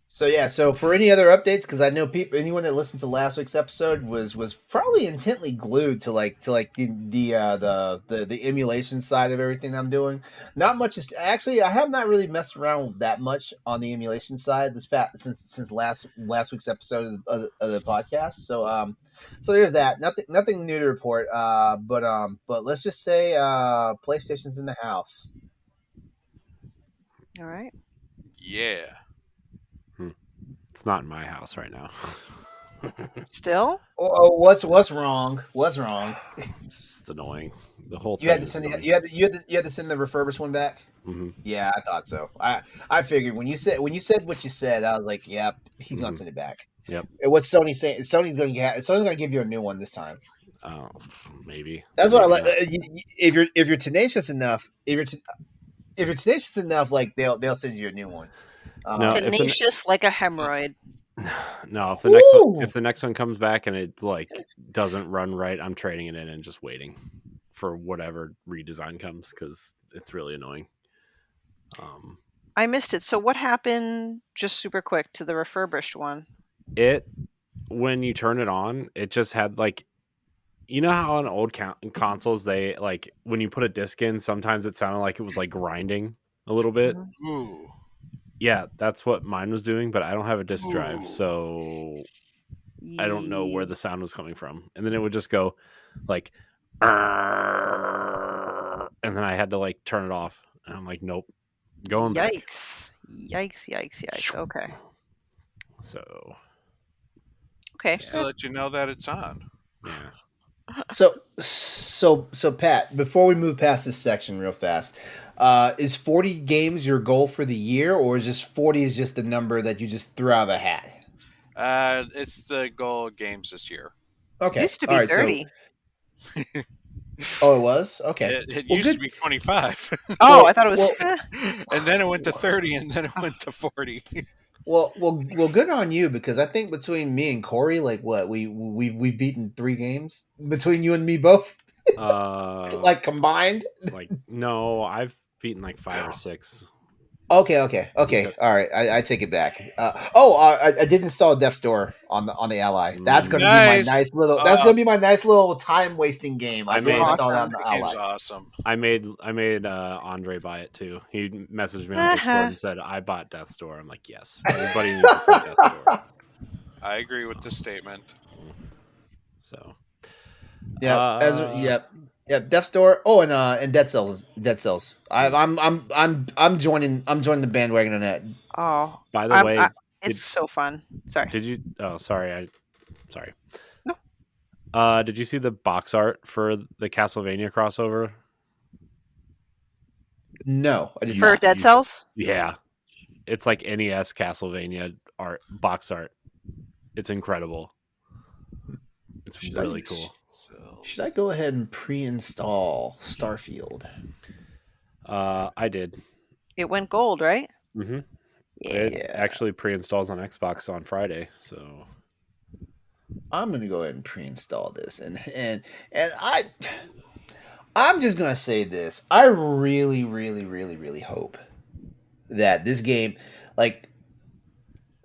So for any other updates, because I know anyone that listened to last week's episode was probably intently glued to the emulation side of everything I'm doing. Not much is actually I have not really messed around that much on the emulation side since last week's episode of the podcast. So there's that. Nothing new to report. But let's just say PlayStation's in the house. All right. Yeah. It's not in my house right now. Still? Oh, what's wrong? What's wrong? It's just annoying. The whole thing. You had to send you had to send the refurbished one back. Mm-hmm. Yeah, I thought so. I figured when you said what you said, I was like, yep, he's gonna send it back. Yep. And what's Sony saying? Sony's gonna give you a new one this time. Oh, maybe. That's what I Maybe like. not. If you're tenacious enough, if you're tenacious enough, like they'll send you a new one. No, if the Tenacious like a hemorrhoid. no, if Ooh. the next one comes back and it like doesn't run right, I'm trading it in and just waiting for whatever redesign comes because it's really annoying. I missed it. So what happened, just super quick, to the refurbished one? It when you turn it on, it just had like you know how on old consoles they like when you put a disc in, sometimes it sounded like it was like grinding a little bit. Mhm. Ooh. Yeah, that's what mine was doing, but I don't have a disc drive, Ooh. so I don't know where Ye- the sound was coming from. And then it would just go like, "Arrgh," and then I had to like turn it off. And I'm like, nope, going back. Yikes. Yikes, yikes, yikes. Okay. So Okay. Just to let you know that it's on. yeah, So Pat, before we move past this section real fast, is 40 games your goal for the year, or is just 40 is just the number that you just threw out of the hat? It's the goal games this year. It Okay, used to all be right. So, 30. oh, it was okay. It Well, used to good. be 25, Oh, I Well, thought it was. well, and then it went to 30, and then it went to 40. well. Good on you because I think between me and Corey, like what we've beaten 3 games between you and me both, uh, like combined. like no, I've beaten like 5 or 6. Okay. Because, All right, I take it back. I did install Death's Door on the Ally. That's going to be my Nice. nice little. That's going to be my nice little time wasting game. I I did made install that on Awesome. the That game's Ally. awesome. I made Andre buy it too. He messaged me on Discord Uh-huh. and said I bought Death's Door. I'm like, yes, everybody needs to play Death's Door. I agree with the statement. So, Yep. Death's Door. Oh, and Dead Cells. Dead Cells. I'm joining. I'm joining the bandwagon on that. Oh, by the way, it's did so fun. Sorry. did you? Oh, sorry. No. Did you see the box art for the Castlevania crossover? No, I did You, For not. Dead you should, Cells? yeah, it's like NES Castlevania art box art. It's incredible. It's Should really I cool. should I go ahead and pre-install Starfield? I did. It went gold, right? Mm-hmm. It Yeah. Yeah, actually pre-installs on Xbox on Friday. So I'm gonna go ahead and pre-install this, and I'm just gonna say this. I really hope that this game, like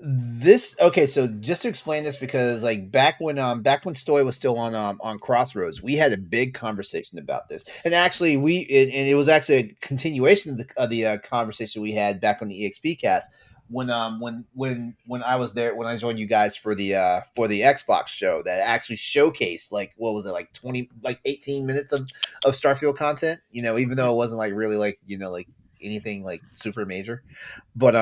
this. Okay, so just to explain this, because like back when Stoy was still on Crossroads, we had a big conversation about this, and actually and it was actually a continuation of the conversation we had back on the EXP cast when I was there when I joined you guys for the Xbox show that actually showcased like what was it like 20 like 18 minutes of Starfield content, even though it wasn't like really like like anything like super major, but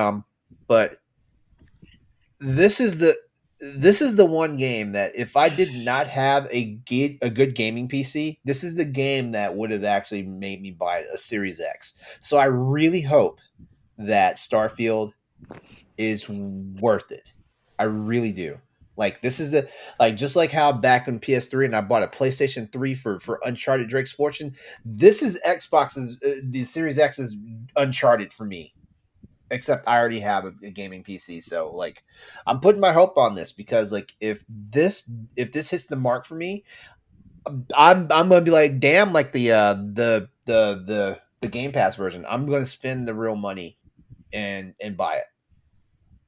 this is the one game that if I did not have a good gaming PC, this is the game that would have actually made me buy a Series X. So I really hope that Starfield is worth it. I really do. Like this is the like just like how back on PS3 and I bought a PlayStation 3 for Uncharted Drake's Fortune. This is Xbox's the Series X is Uncharted for me. Except I already have a gaming PC, so like I'm putting my hope on this because like if this hits the mark for me, I'm gonna be like, damn, like the Game Pass version. I'm gonna spend the real money and buy it.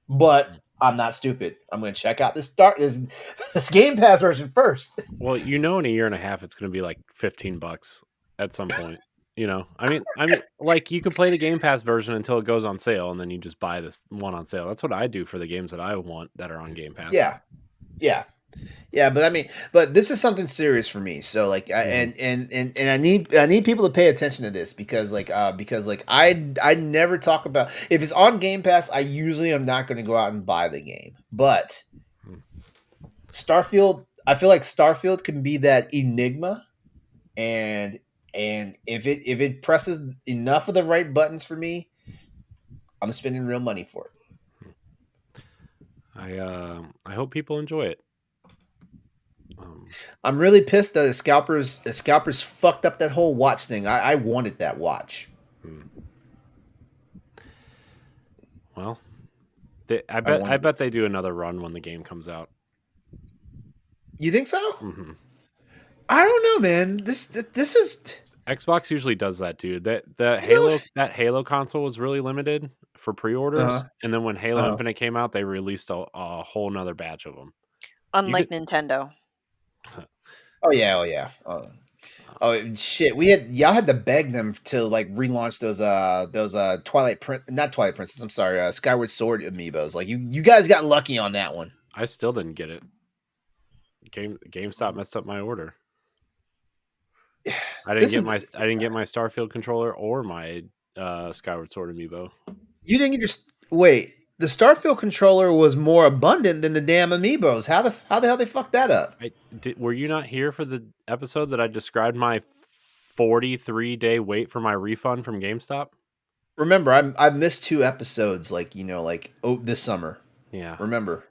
But I'm not stupid. I'm gonna check out this Game Pass version first. well, in a year and a half, it's going to be like $15 at some point. I mean, like you could play the Game Pass version until it goes on sale, and then you just buy this one on sale. That's what I do for the games that I want that are on Game Pass. Yeah, yeah. Yeah, but I mean, but this is something serious for me. So like, and I need people to pay attention to this because like I never talk about if it's on Game Pass. I usually am not going to go out and buy the game, but Starfield. I feel like Starfield can be that enigma, and if it presses enough of the right buttons for me, I'm spending real money for it. I hope people enjoy it. I'm really pissed that the scalpers fucked up that whole watch thing. I wanted that watch. Well, I wanted bet they do another run when the game comes out. You think so? Mm-hmm. I don't know, man. This is Xbox usually does that, dude. That know- Halo console was really limited for pre-orders, and then when Halo Infinite came out, they released a whole nother batch of them. Unlike Nintendo. Oh yeah. Oh shit! Y'all had to beg them to like relaunch those not Twilight Princess. I'm sorry, Skyward Sword amiibos. Like you guys got lucky on that one. I still didn't get it. GameStop messed up my order. I didn't get my Starfield controller or my Skyward Sword amiibo. You didn't get your wait. The Starfield controller was more abundant than the damn amiibos. How the hell they fucked that up? Were you not here for the episode that I described my 43-day wait for my refund from GameStop? Remember, I missed 2 episodes. This summer. Yeah. Remember.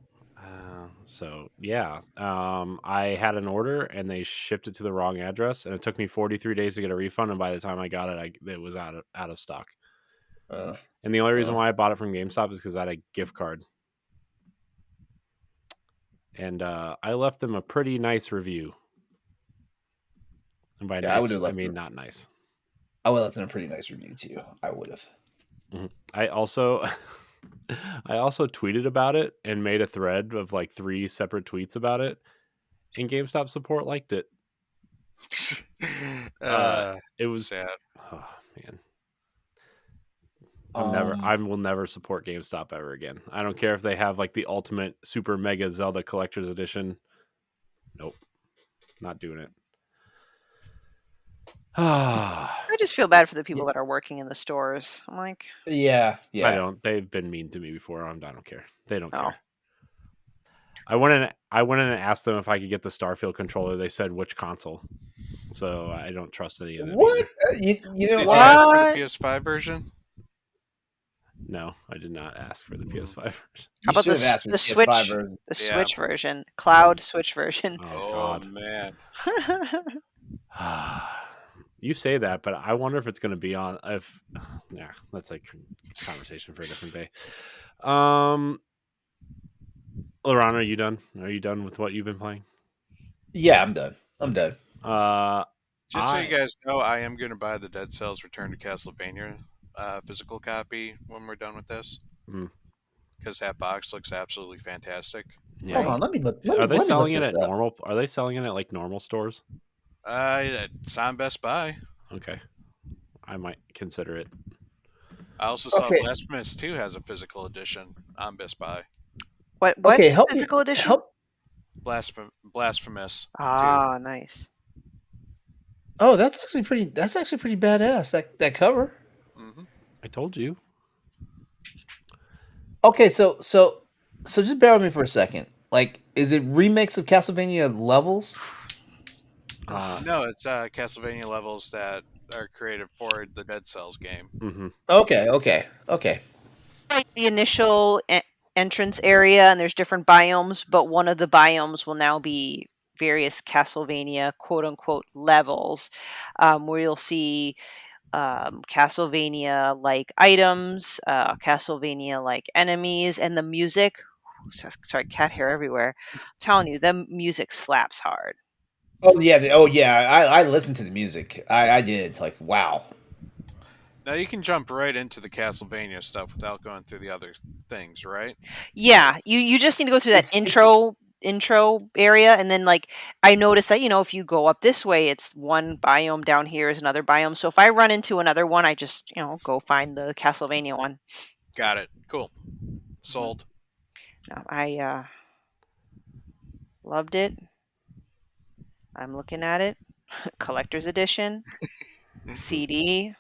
So yeah, I had an order and they shipped it to the wrong address, and it took me 43 days to get a refund. And by the time I got it, it was out of stock. And the only reason why I bought it from GameStop is because I had a gift card, and I left them a pretty nice review. And by nice, I mean not nice. I would have left them a pretty nice review too. I would have. Mm-hmm. I also tweeted about it and made a thread of like 3 separate tweets about it, and GameStop support liked it. It was sad. Oh man. I will never support GameStop ever again. I don't care if they have like the ultimate super mega Zelda collector's edition. Nope. Not doing it. I just feel bad for the people that are working in the stores. I'm like, yeah. I don't. They've been mean to me before. I don't care. They don't care. I went in and asked them if I could get the Starfield controller. They said which console. So I don't trust any of them. What? You know Did what? you ask for the PS5 version? No, I did not ask for the PS5 version. How about the Switch? The Switch version, Cloud Switch version. Oh God, man. You say that, but I wonder if it's going to be on. Yeah, that's like a conversation for a different day. LeRon, are you done? Are you done with what you've been playing? Yeah, I'm done. Just so you guys know, I am going to buy the Dead Cells Return to Castlevania physical copy when we're done with this, because that box looks absolutely fantastic. Yeah. Hold on, let me look. Are they selling it at normal? Are they selling it at like normal stores? It's on Best Buy. Okay, I might consider it. I also saw Blasphemous 2 has a physical edition on Best Buy. What physical edition? Blasphemous. Ah, nice. Oh, that's actually pretty badass. That cover. Mm-hmm. I told you. Okay, so just bear with me for a second. Like, is it remakes of Castlevania levels? No, it's Castlevania levels that are created for the Dead Cells game. Mm-hmm. Okay. Like the initial entrance area, and there's different biomes, but one of the biomes will now be various Castlevania quote-unquote levels, where you'll see Castlevania-like items, Castlevania-like enemies, and the music. Sorry, cat hair everywhere. I'm telling you, the music slaps hard. Oh yeah. I listened to the music. I did. Like, wow. Now you can jump right into the Castlevania stuff without going through the other things, right? Yeah, you just need to go through that intro area, and then like I noticed that if you go up this way, it's one biome, down here is another biome. So if I run into another one, I just go find the Castlevania one. Got it. Cool. Sold. No, I loved it. I'm looking at it. Collector's edition. CD.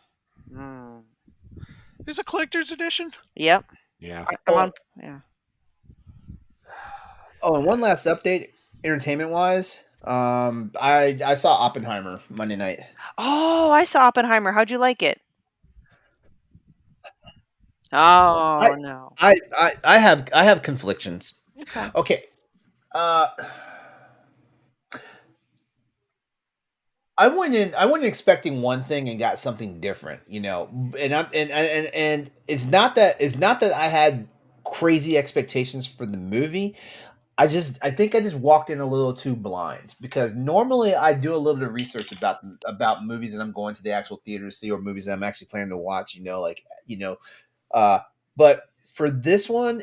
There's a collector's edition? Yep. Yeah. Yeah. Oh, and one last update, entertainment-wise. I saw Oppenheimer Monday night. Oh, I saw Oppenheimer. How'd you like it? Oh, no. I have conflictions. Okay. Okay. I went in expecting one thing and got something different, you know. And it's not that I had crazy expectations for the movie. I think I just walked in a little too blind because normally I do a little bit of research about movies that I'm going to the actual theater to see or movies that I'm actually planning to watch, you know, like, you know, but for this one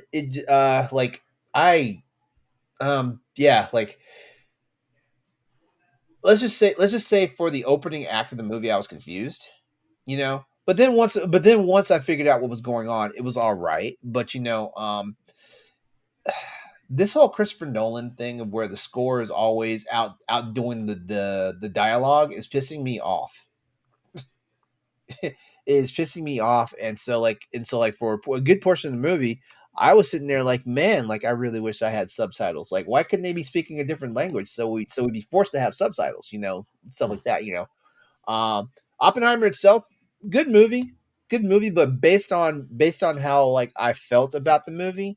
like I yeah, like let's just say for the opening act of the movie I was confused, you know. But then once I figured out what was going on, it was all right. But you know, this whole Christopher Nolan thing of where the score is always outdoing the dialogue is pissing me off. It is pissing me off, and so like for a good portion of the movie, I was sitting there like, man, like I really wish I had subtitles. Like, why couldn't they be speaking a different language so we'd be forced to have subtitles, you know, stuff like that, you know. Oppenheimer itself, good movie, but based on how like I felt about the movie,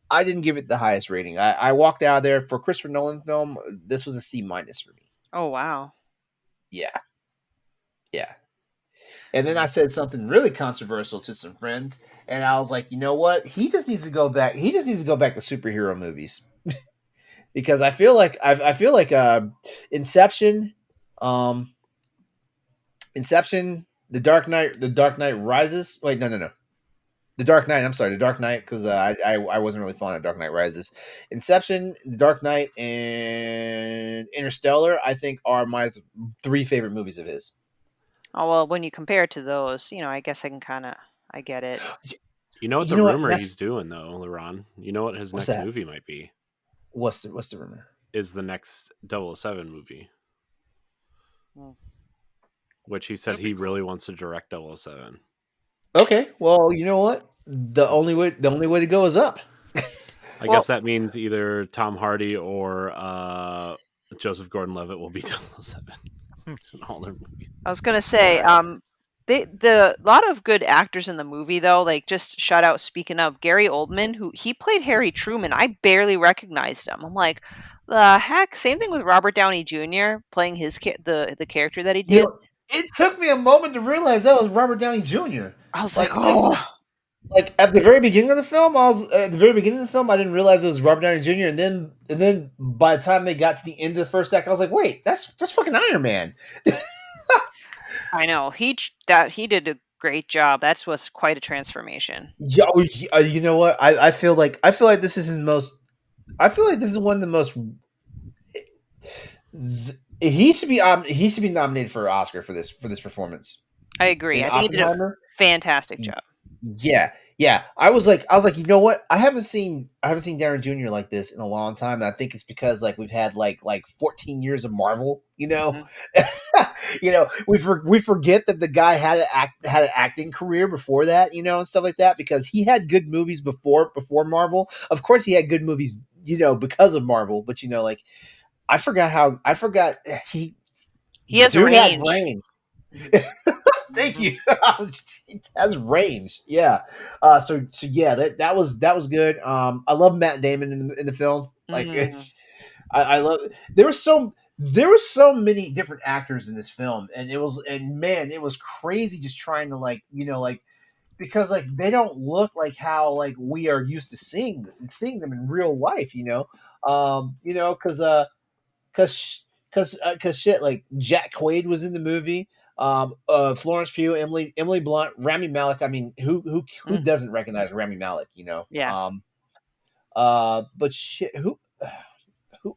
I didn't give it the highest rating. I walked out of there for a Christopher Nolan film. This was a C minus for me. Oh wow. Yeah, yeah. And then I said something really controversial to some friends, and I was like, you know what? He just needs to go back. He just needs to go back to superhero movies because I feel like Inception, um, Inception, The Dark Knight Rises. Wait, no. The Dark Knight. I'm sorry, The Dark Knight, because I wasn't really fond of Dark Knight Rises. Inception, The Dark Knight, and Interstellar. I think are my three favorite movies of his. Oh well, when you compare it to those, you know, I guess I can kind of I get it. You know what You the know what? rumor he's doing though, LeRon? You know what his What's next that? movie might be? What's the rumor? Is the next 007 movie, Hmm. which he said That'd be he cool. really wants to direct 007. Okay, well, you know what? The only way to go is up. I Well- guess that means either Tom Hardy or Joseph Gordon-Levitt will be 007 in all their movies. I was gonna say, the lot of good actors in the movie though, like just shout out. Speaking of Gary Oldman, who he played Harry Truman, I barely recognized him. I'm like, the heck. Same thing with Robert Downey Jr. playing the character that he You did. know, it took me a moment to realize that was Robert Downey Jr. I was like, Like, like, oh, like at the very beginning of the film, at the very beginning of the film, I didn't realize it was Robert Downey Jr. And then by the time they got to the end of the first act, I was like, wait, that's fucking Iron Man. I know he did a great job. That was quite a transformation. Yeah, you know what? I feel like this is his most. I feel like this is one of the most. He should be nominated for an Oscar for this performance I agree. in I think he did a Oppenheimer. fantastic job. Yeah. I was like, you know what? I haven't seen Darren Jr. like this in a long time. And I think it's because like we've had like 14 years of Marvel. You know, you know, we forget that the guy had an acting career before that. You know, and stuff like that because he had good movies before Marvel. Of course, he had good movies. You know, because of Marvel. But you know, like I forgot he He has dude had range. range. Thank you. It has range. Yeah. So yeah, that was good. I love Matt Damon in the film. Like it's I love there were so many different actors in this film and man, it was crazy just trying to like, you know, like because like they don't look like how like we are used to seeing them in real life, you know. You know, cause shit like Jack Quaid was in the movie. Florence Pugh, Emily Blunt, Rami Malek. I mean, who doesn't recognize Rami Malek? You know. Yeah. But shit, who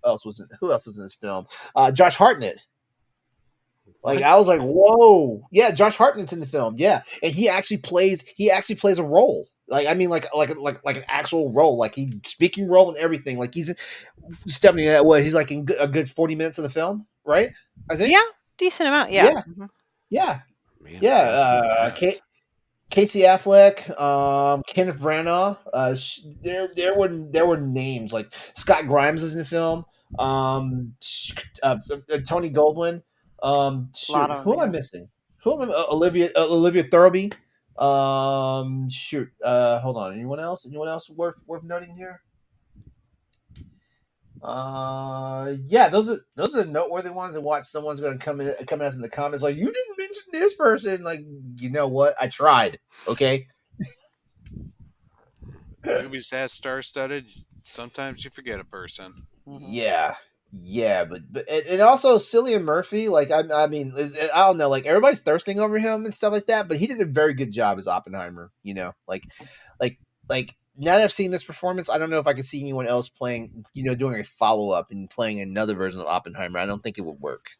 else was in this film? Josh Hartnett. Like What? I was like, whoa, yeah, Josh Hartnett's in the film, yeah, and he actually plays a role. Like I mean, like an actual role, like he speaking role and everything. Like he's Stephanie. He's like in a good 40 minutes of the film, right? I think. Yeah, decent amount. Yeah. Yeah, yeah, Man, yeah. fast moving fast. Casey Affleck, Kenneth Branagh. There were names like Scott Grimes is in the film. Tony Goldwyn. Lot Shoot, of who them, am I yeah. missing? Who am I? Olivia Thirlby. Shoot. Hold on. Anyone else? Anyone else worth noting here? Yeah, those are noteworthy ones. And watch someone's going to come in us in the comments like, you didn't mention this person. Like, you know what? I tried. Okay. Movies that star-studded, sometimes you forget a person. Mm-hmm. Yeah, yeah, but and also Cillian Murphy. Like, I mean, I don't know. Like, everybody's thirsting over him and stuff like that. But he did a very good job as Oppenheimer. You know, like, now that I've seen this performance, I don't know if I could see anyone else playing. You know, doing a follow up and playing another version of Oppenheimer. I don't think it would work.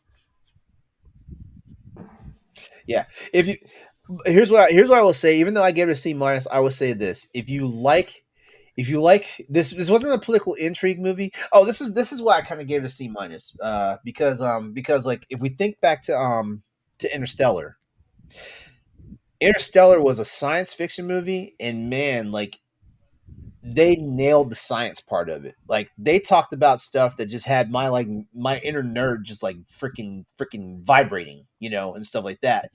Yeah, if you here's what I will say. Even though I gave it a C minus, I will say this: if you like this wasn't a political intrigue movie. Oh, this is why I kind of gave it a C minus. Because like if we think back to Interstellar, Interstellar was a science fiction movie, and man, like they nailed the science part of it. Like they talked about stuff that just had my inner nerd just like freaking vibrating, you know, and stuff like that.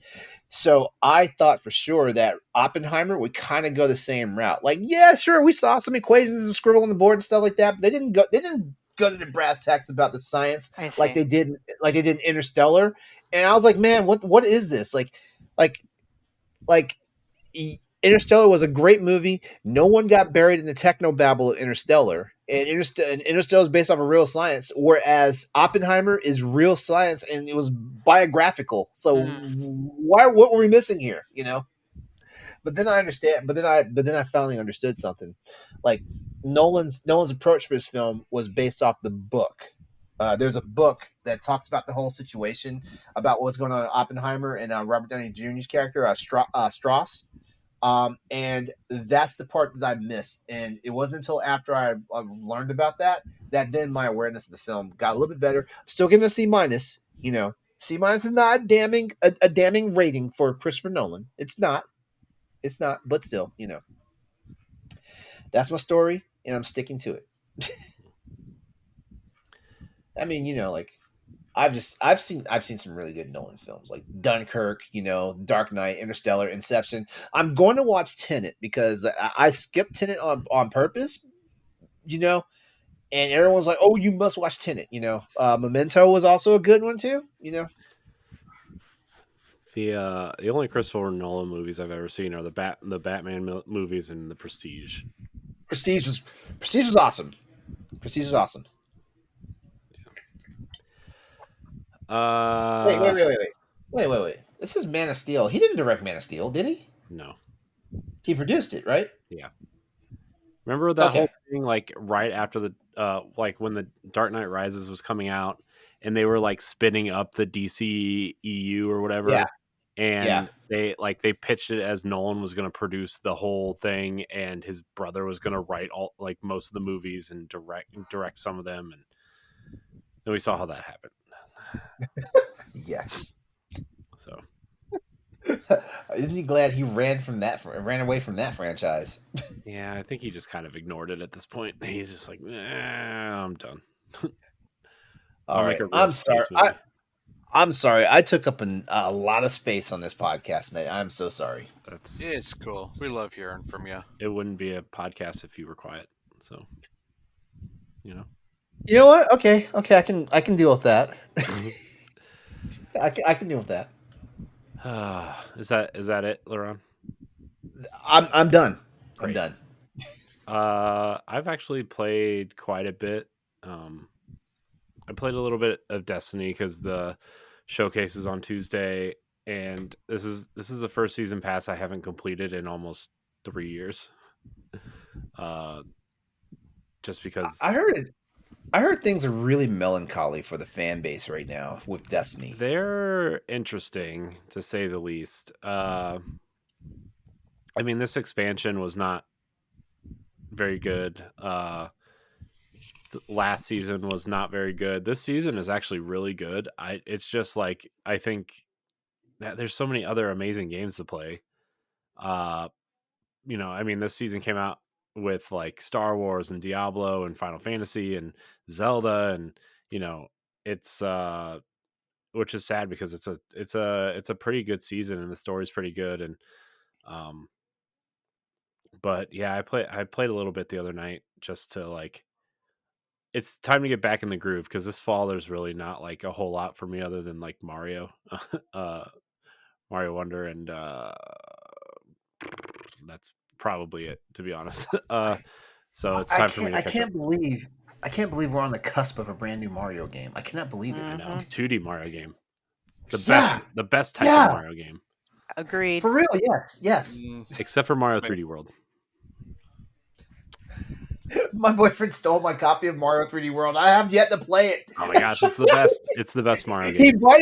So I thought for sure that Oppenheimer would kind of go the same route. Like, yeah, sure, we saw some equations and scribble on the board and stuff like that, but they didn't go to the brass tacks about the science I see. like they did in Interstellar. And I was like, man, what is this? Like like Interstellar was a great movie. No one got buried in the techno babble of Interstellar. And Interstellar is based off of real science, whereas Oppenheimer is real science and it was biographical. So Mm. what were we missing here? You know. But then I understand. But then I finally understood something. Like Nolan's approach for this film was based off the book. There's a book that talks about the whole situation about what's going on in Oppenheimer and Robert Downey Jr.'s character Strauss. And that's the part that I missed. And it wasn't until after I learned about that then my awareness of the film got a little bit better. Still giving a C minus. You know, C minus is not a damning rating for Christopher Nolan. It's not. It's not. But still, you know, that's my story, and I'm sticking to it. I mean, you know, like I've seen some really good Nolan films like Dunkirk, you know, Dark Knight, Interstellar, Inception. I'm going to watch Tenet because I skipped Tenet on purpose, you know, and everyone's like, "Oh, you must watch Tenet," you know. Memento was also a good one too, you know. The only Christopher Nolan movies I've ever seen are the Batman movies and The Prestige. Prestige was Prestige was awesome. Prestige was awesome. Wait, wait, Uh, wait, wait, wait, wait, wait, wait. This is Man of Steel. He didn't direct Man of Steel, did he? no, He produced it, right? yeah. Remember that Okay. whole thing, like right after the like when the Dark Knight Rises was coming out, and they were like spinning up the DC EU or Yeah. whatever, Yeah. and they pitched it as Nolan was going to produce the whole thing, and his brother was going to write all like most of the movies and direct some of them, and then we saw how that happened. Yeah. So Isn't he glad he ran away from that franchise? yeah, I think he just kind of ignored it at this point. He's just like, I'm done. All I'll make right. a real I'm sorry. space movie. I'm sorry. I took up a lot of space on this podcast tonight. I'm so sorry. That's It's cool. We love hearing from you. it. Wouldn't be a podcast if you were quiet. So you know. You know what? Okay. Okay. I can deal with that. I can deal with that. Is that it, LeRon? I'm done. I'm Great. done. I've actually played quite a bit. I played a little bit of Destiny because the showcase is on Tuesday, and this is the first season pass I haven't completed in almost 3 years. Just because I heard things are really melancholy for the fan base right now with Destiny. they're interesting to say the least. I mean, this expansion was not very good. Last season was not very good. This season is actually really good. It's just like I think that there's so many other amazing games to play. Uh, I mean, this season came out with like Star Wars and Diablo and Final Fantasy and Zelda, and you know, it's which is sad because it's a pretty good season and the story's pretty good, and um, but yeah, I played a little bit the other night just to like it's time to get back in the groove because this fall there's really not like a whole lot for me other than like Mario, Mario Wonder, and that's probably it, to be honest. So it's time for me to I catch up. can't believe we're on the cusp of a brand new Mario game. I cannot believe it. I know. Mhm. 2D Mario game. The Yeah. best type Yeah. of Mario game. Agreed. For real, yes. Except for Mario 3D World. My boyfriend stole my copy of Mario 3D World. I have yet to play it. Oh my gosh, it's the best. It's the best Mario He game. bought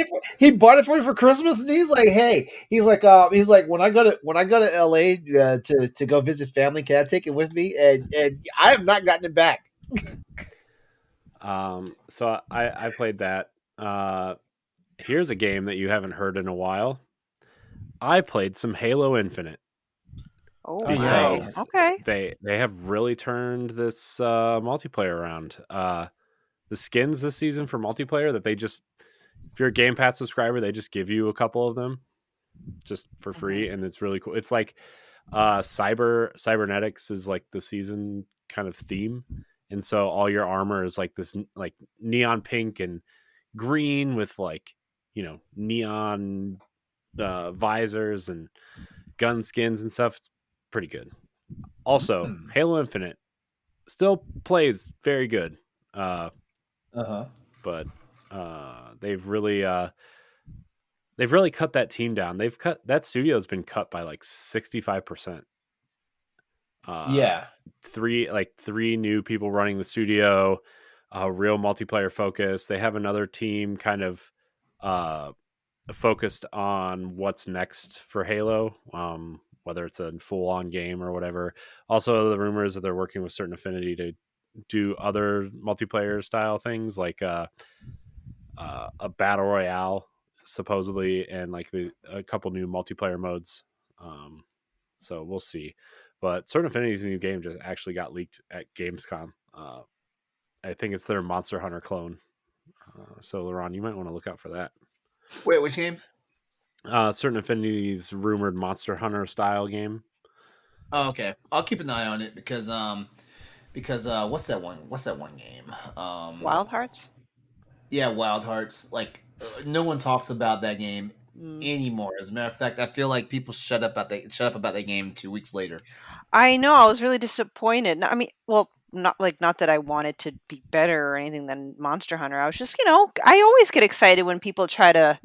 it for me for Christmas, and he's like, "Hey, he's like, when I go to LA to go visit family, can I take it with me?" And I have not gotten it back. So I played that. Here's a game that you haven't heard in a while. I played some Halo Infinite. Oh, Because wow. Okay. They have really turned this multiplayer around. The skins this season for multiplayer that they just, if you're a Game Pass subscriber, they just give you a couple of them just for free, and it's really cool. It's like cybernetics is like the season kind of theme, and so all your armor is like this like neon pink and green with like, you know, neon visors and gun skins and stuff. It's pretty good. Also, Halo Infinite still plays very good. But they've really cut that team down. They've cut that studio's been cut by like 65%. yeah, Three new people running the studio, real multiplayer focus. They have another team kind of focused on what's next for Halo, whether it's a full-on game or whatever. Also, the rumors that they're working with Certain Affinity to do other multiplayer style things like a battle royale supposedly, and like a couple new multiplayer modes. So we'll see. But Certain Affinity's new game just actually got leaked at Gamescom. I think it's their Monster Hunter clone. So LeRon, you might want to look out for that. Wait, which game? Certain Affinity's rumored Monster Hunter style game. Oh, okay. I'll keep an eye on it because what's that one game? Wild Hearts? Yeah, Wild Hearts. Like no one talks about that game anymore. As a matter of fact, I feel like people shut up about that game 2 weeks later. I know. I was really disappointed. I mean, well, not that I wanted to be better or anything than Monster Hunter. I was just, I always get excited when people try to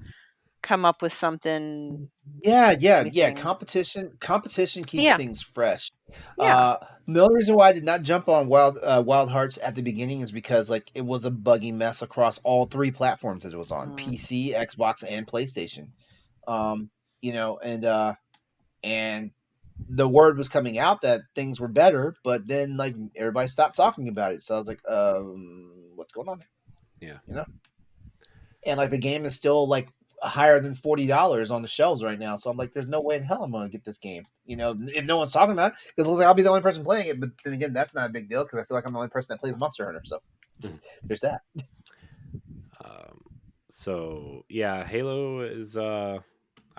come up with something. Yeah. Competition keeps things fresh. Yeah. The only reason why I did not jump on Wild Hearts at the beginning is because like it was a buggy mess across all three platforms that it was on: PC, Xbox, and PlayStation. And the word was coming out that things were better, but then like everybody stopped talking about it. So I was like, what's going on here? Yeah. And like the game is still like higher than $40 on the shelves right now. So I'm like, there's no way in hell I'm going to get this game. If no one's talking about it, because it looks like I'll be the only person playing it. But then again, that's not a big deal because I feel like I'm the only person that plays Monster Hunter. So there's that. So yeah, Halo is I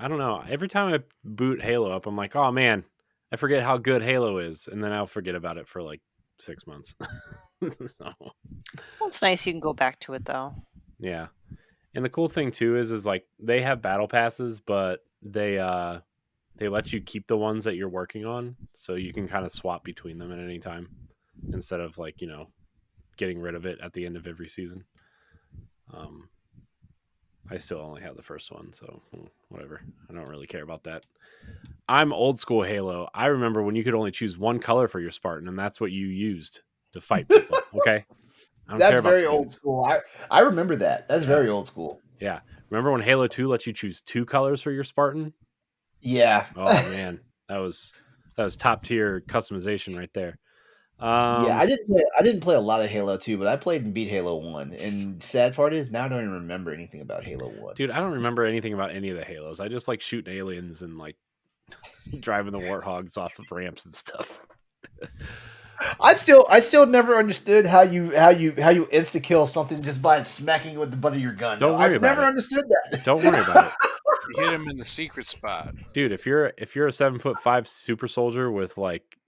don't know. Every time I boot Halo up, I'm like, oh man, I forget how good Halo is, and then I'll forget about it for like 6 months. So, well, it's nice you can go back to it though. Yeah. And the cool thing too is like they have battle passes, but they let you keep the ones that you're working on, so you can kind of swap between them at any time instead of like, getting rid of it at the end of every season. I still only have the first one, so whatever. I don't really care about that. I'm old school Halo. I remember when you could only choose one color for your Spartan, and that's what you used to fight people. Okay. That's very old school. I remember that. That's very old school. Yeah. Remember when Halo 2 let you choose 2 colors for your Spartan? Yeah. Oh man, that was top tier customization right there. Yeah, I didn't play a lot of Halo 2, but I played and beat Halo 1. And sad part is now I don't even remember anything about Halo 1. Dude, I don't remember anything about any of the Halos. I just like shooting aliens and like driving the warthogs off the ramps and stuff. I still never understood how you insta kill something just by smacking it with the butt of your gun. I've never understood that. Don't worry about it. You hit him in the secret spot, dude. If you're a 7'5" super soldier with like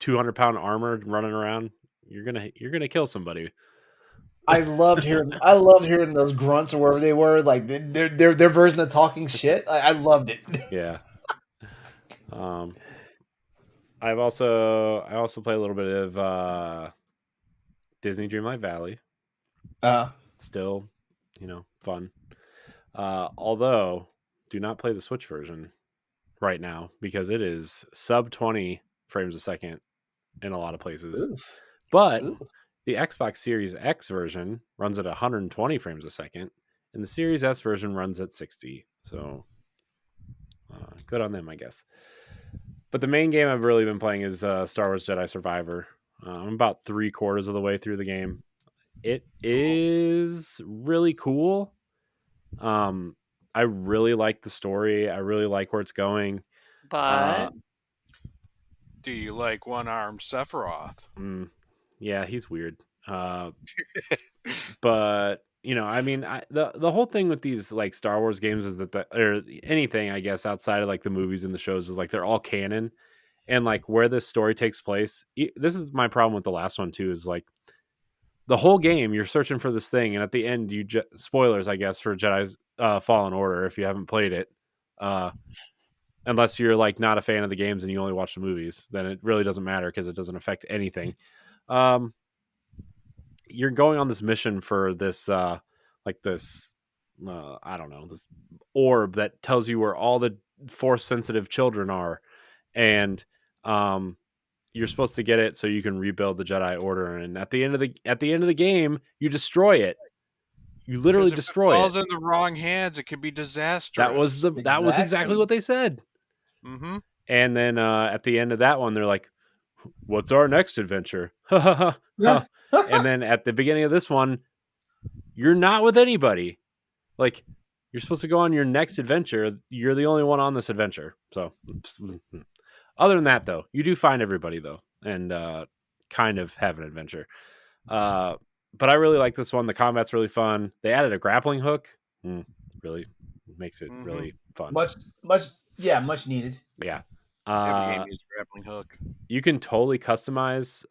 200-pound armor running around, you're gonna kill somebody. I loved hearing those grunts or wherever they were, like their version of talking shit. I loved it. Yeah. I also play a little bit of Disney Dreamlight Valley. Still, fun. Although, do not play the Switch version right now because it is sub 20 frames a second in a lot of places. Oof. But Ooh. the Xbox Series X version runs at 120 frames a second, and the Series S version runs at 60. So, good on them, I guess. But the main game I've really been playing is Star Wars Jedi Survivor. I'm about 3/4 of the way through the game. It is really cool. I really like the story. I really like where it's going. But Do you like one-armed Sephiroth? Yeah, he's weird. But the whole thing with these like Star Wars games is that or anything I guess outside of like the movies and the shows is like they're all canon, and like where this story takes place. This is my problem with the last one too. Is like the whole game you're searching for this thing, and at the end spoilers I guess for Jedi's Fallen Order if you haven't played it. Unless you're like not a fan of the games and you only watch the movies, then it really doesn't matter because it doesn't affect anything. You're going on this mission for this this I don't know, this orb that tells you where all the force sensitive children are, and you're supposed to get it so you can rebuild the Jedi Order. And at the end of the game, you destroy it. You literally destroy it. If it falls in the wrong hands, it could be disastrous. That was exactly what they said. Mm-hmm. And then at the end of that one, they're like, "What's our next adventure?" And then at the beginning of this one, you're not with anybody. Like, you're supposed to go on your next adventure. You're the only one on this adventure. So, other than that, though, you do find everybody, though, and kind of have an adventure. But I really like this one. The combat's really fun. They added a grappling hook. Really makes it really fun. Much needed. Yeah. Every game uses grappling hook. You can totally customize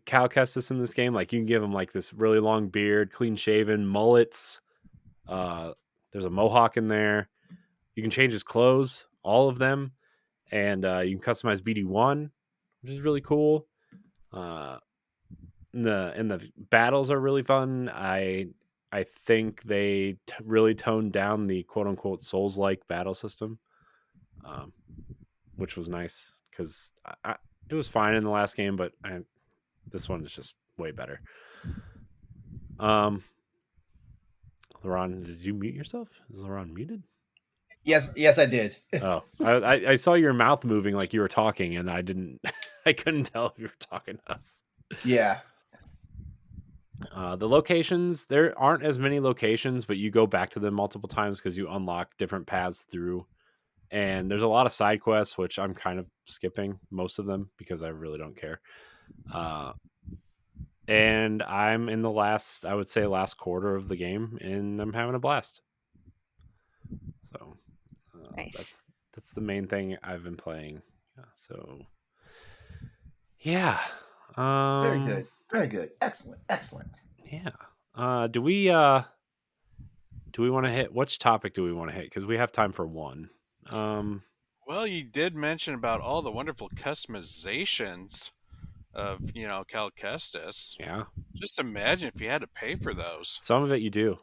Cal Kestis in this game. Like, you can give him like this really long beard, clean shaven, mullets. There's a mohawk in there. You can change his clothes, all of them, and you can customize BD1, which is really cool. And the battles are really fun. I think they really toned down the quote unquote Souls-like battle system, which was nice because it was fine in the last game, but this one is just way better. LeRon, did you mute yourself? Is LeRon muted? Yes, I did. Oh, I saw your mouth moving like you were talking, and I couldn't tell if you were talking to us. Yeah. The locations, there aren't as many locations, but you go back to them multiple times because you unlock different paths through. And there's a lot of side quests, which I'm kind of skipping most of them because I really don't care. And I'm in the last quarter of the game, and I'm having a blast. So nice. That's the main thing I've been playing. So yeah, Very good, excellent. Yeah. Do we want to hit which topic do we want to hit? Because we have time for one. Well, you did mention about all the wonderful customizations of Cal Kestis. Yeah. Just imagine if you had to pay for those. Some of it you do.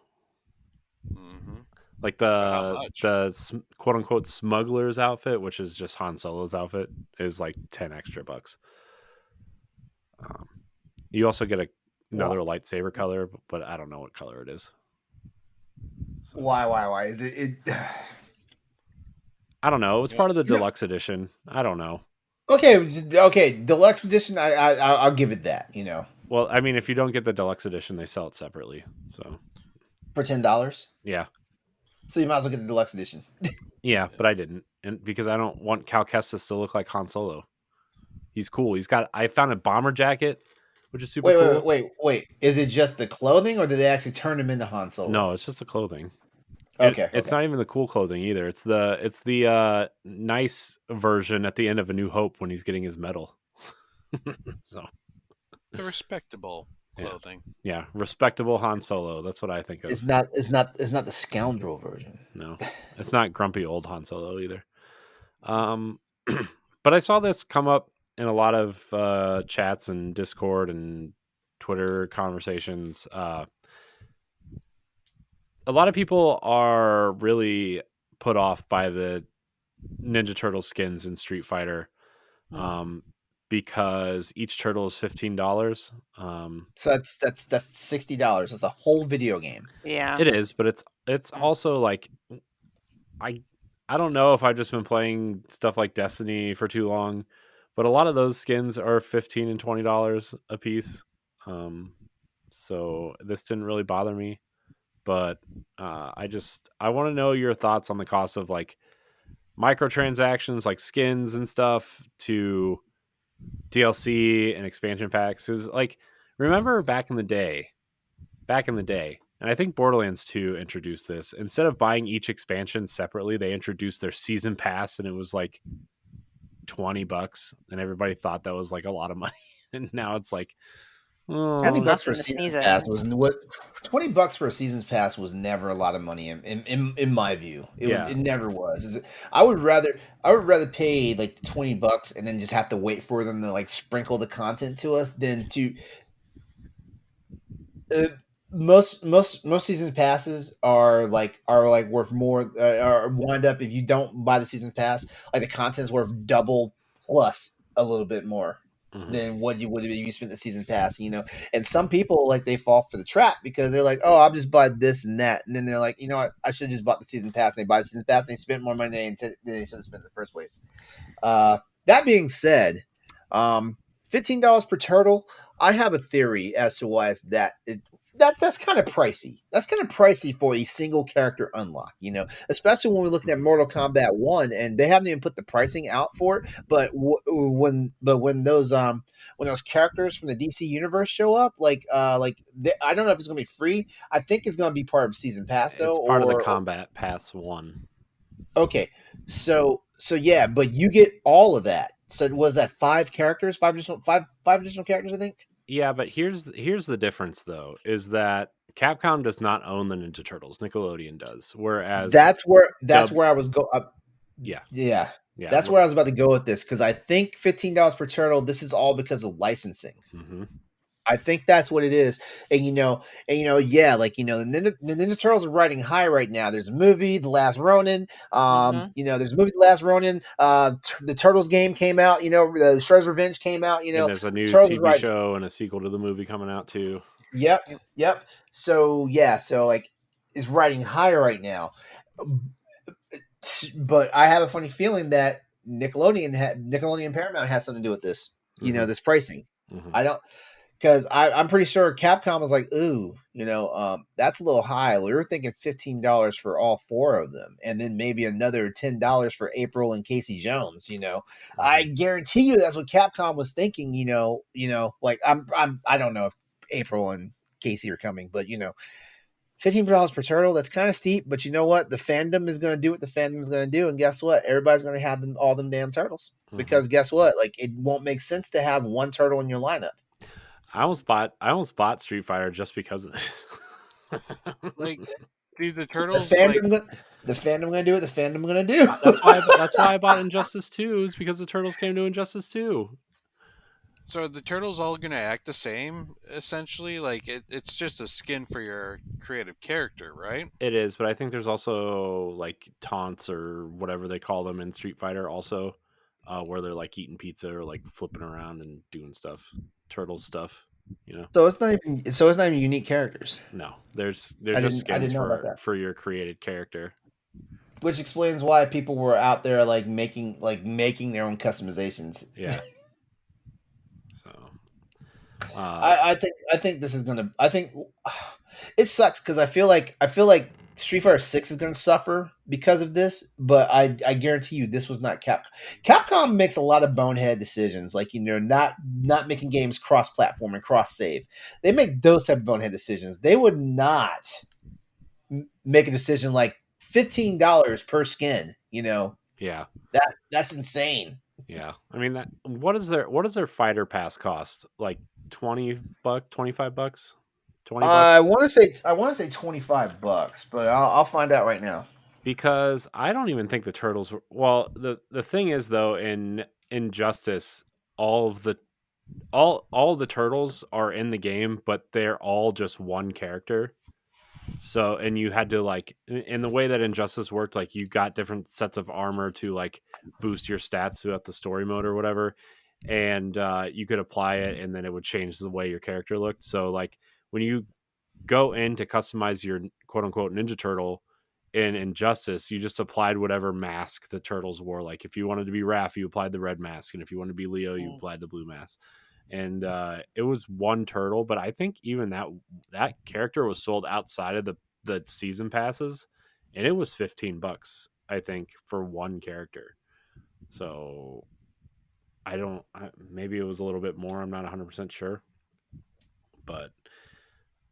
Mm-hmm. Like the quote unquote smuggler's outfit, which is just Han Solo's outfit, is like $10 extra. You also get another lightsaber color, but I don't know what color it is. So. Why is it? I don't know. It was part of the deluxe edition. I don't know. Okay, deluxe edition. I'll give it that. Well, I mean, if you don't get the deluxe edition, they sell it separately. So for $10. Yeah. So you might as well get the deluxe edition. Yeah, but I didn't, and because I don't want Cal Kestis to look like Han Solo. He's cool. I found a bomber jacket, which is super cool. Wait. Is it just the clothing, or did they actually turn him into Han Solo? No, it's just the clothing. Okay. It's not even the cool clothing either. It's the nice version at the end of A New Hope when he's getting his medal. So The respectable Yeah. clothing. Yeah, respectable Han Solo. That's what I think of. It's not the scoundrel version. No, it's not grumpy old Han Solo either. But I saw this come up in a lot of chats and Discord and Twitter conversations. A lot of people are really put off by the Ninja Turtle skins in Street Fighter, because each turtle is $15. So that's $60. That's a whole video game. Yeah. It is, but it's also like I don't know if I've just been playing stuff like Destiny for too long, but a lot of those skins are $15 and $20 a piece. So this didn't really bother me, but I want to know your thoughts on the cost of like microtransactions, like skins and stuff, to DLC and expansion packs. Because like, remember back in the day, and I think Borderlands 2 introduced this. Instead of buying each expansion separately, they introduced their season pass, and it was like $20, and everybody thought that was like a lot of money. And now it's like, oh, $20 for a Nothing to season sneeze at. pass was what $20 for a season's pass was never a lot of money in my view. It never was. I would rather pay like $20 and then just have to wait for them to like sprinkle the content to us than to most season passes are like worth more, or wind up, if you don't buy the season pass, like the content's worth double plus a little bit more than what you would if you spent the season pass, and some people, like, they fall for the trap because they're like, oh, I'll just buy this and that, and then they're like, you know what, I should have just bought the season pass, and they buy the season pass and they spent more money than they should have spent in the first place. That being said, $15 per turtle, I have a theory as to why it's that's kind of pricey. That's kind of pricey for a single character unlock, especially when we're looking at Mortal Kombat 1, and they haven't even put the pricing out for it. But when those characters from the DC universe show up, I don't know if it's going to be free. I think it's going to be part of season pass though. It's part of the Combat Pass 1. Okay, so yeah, but you get all of that. So was that five additional characters, I think. Yeah, but here's the difference though, is that Capcom does not own the Ninja Turtles. Nickelodeon does. Whereas that's where I was yeah. That's where I was about to go with this, because I think $15 per turtle, this is all because of licensing. Mm-hmm. I think that's what it is. And yeah, like, the Ninja Turtles are riding high right now. There's a movie, The Last Ronin. There's a movie, The Last Ronin. The Turtles game came out. The Shredder's Revenge came out. And there's a new Turtles TV show and a sequel to the movie coming out too. Yep. So yeah, like, it's riding high right now. But I have a funny feeling that Nickelodeon Paramount has something to do with this. This pricing. Mm-hmm. I don't. Because I'm pretty sure Capcom was like, ooh, that's a little high. We were thinking $15 for all four of them, and then maybe another $10 for April and Casey Jones. Mm-hmm. I guarantee you that's what Capcom was thinking. Like, I don't know if April and Casey are coming, but $15 per turtle, that's kind of steep. But you know what? The fandom is going to do what the fandom is going to do, and guess what? Everybody's going to have all them damn turtles, because guess what? Like, it won't make sense to have one turtle in your lineup. I almost bought Street Fighter just because of this. Like, dude, the turtles. The fandom gonna do what the fandom gonna do. That's why I bought Injustice 2, is because the turtles came to Injustice 2. So are the turtles all gonna act the same, essentially? Like, it's just a skin for your creative character, right? It is, but I think there's also like taunts or whatever they call them in Street Fighter also, where they're like eating pizza or like flipping around and doing stuff. Turtle stuff, So it's not even unique characters. No, they're just skins for your created character. Which explains why people were out there like making their own customizations. Yeah. So I think this is gonna. I think it sucks because I feel like Street Fighter 6 is going to suffer because of this, but I guarantee you this was not Capcom. Capcom makes a lot of bonehead decisions, like, not making games cross-platform and cross-save. They make those type of bonehead decisions. They would not make a decision like $15 per skin. Yeah, that's insane. Yeah, I mean, what does their fighter pass cost? Like $20, $25, $20. I want to say $25, but I'll find out right now. Because I don't even think the turtles were, well, the thing is though, in Injustice, all of the all the turtles are in the game, but they're all just one character. So, and you had to like, in the way that Injustice worked, like you got different sets of armor to like boost your stats throughout the story mode or whatever, and you could apply it, and then it would change the way your character looked. So, like when you go in to customize your quote unquote Ninja Turtle in Injustice, you just applied whatever mask the turtles wore. Like if you wanted to be Raph, you applied the red mask, and if you wanted to be Leo, you applied the blue mask. And it was one turtle, but I think even that character was sold outside of the season passes, and it was $15, I think, for one character. So maybe it was a little bit more. I'm not 100% sure, but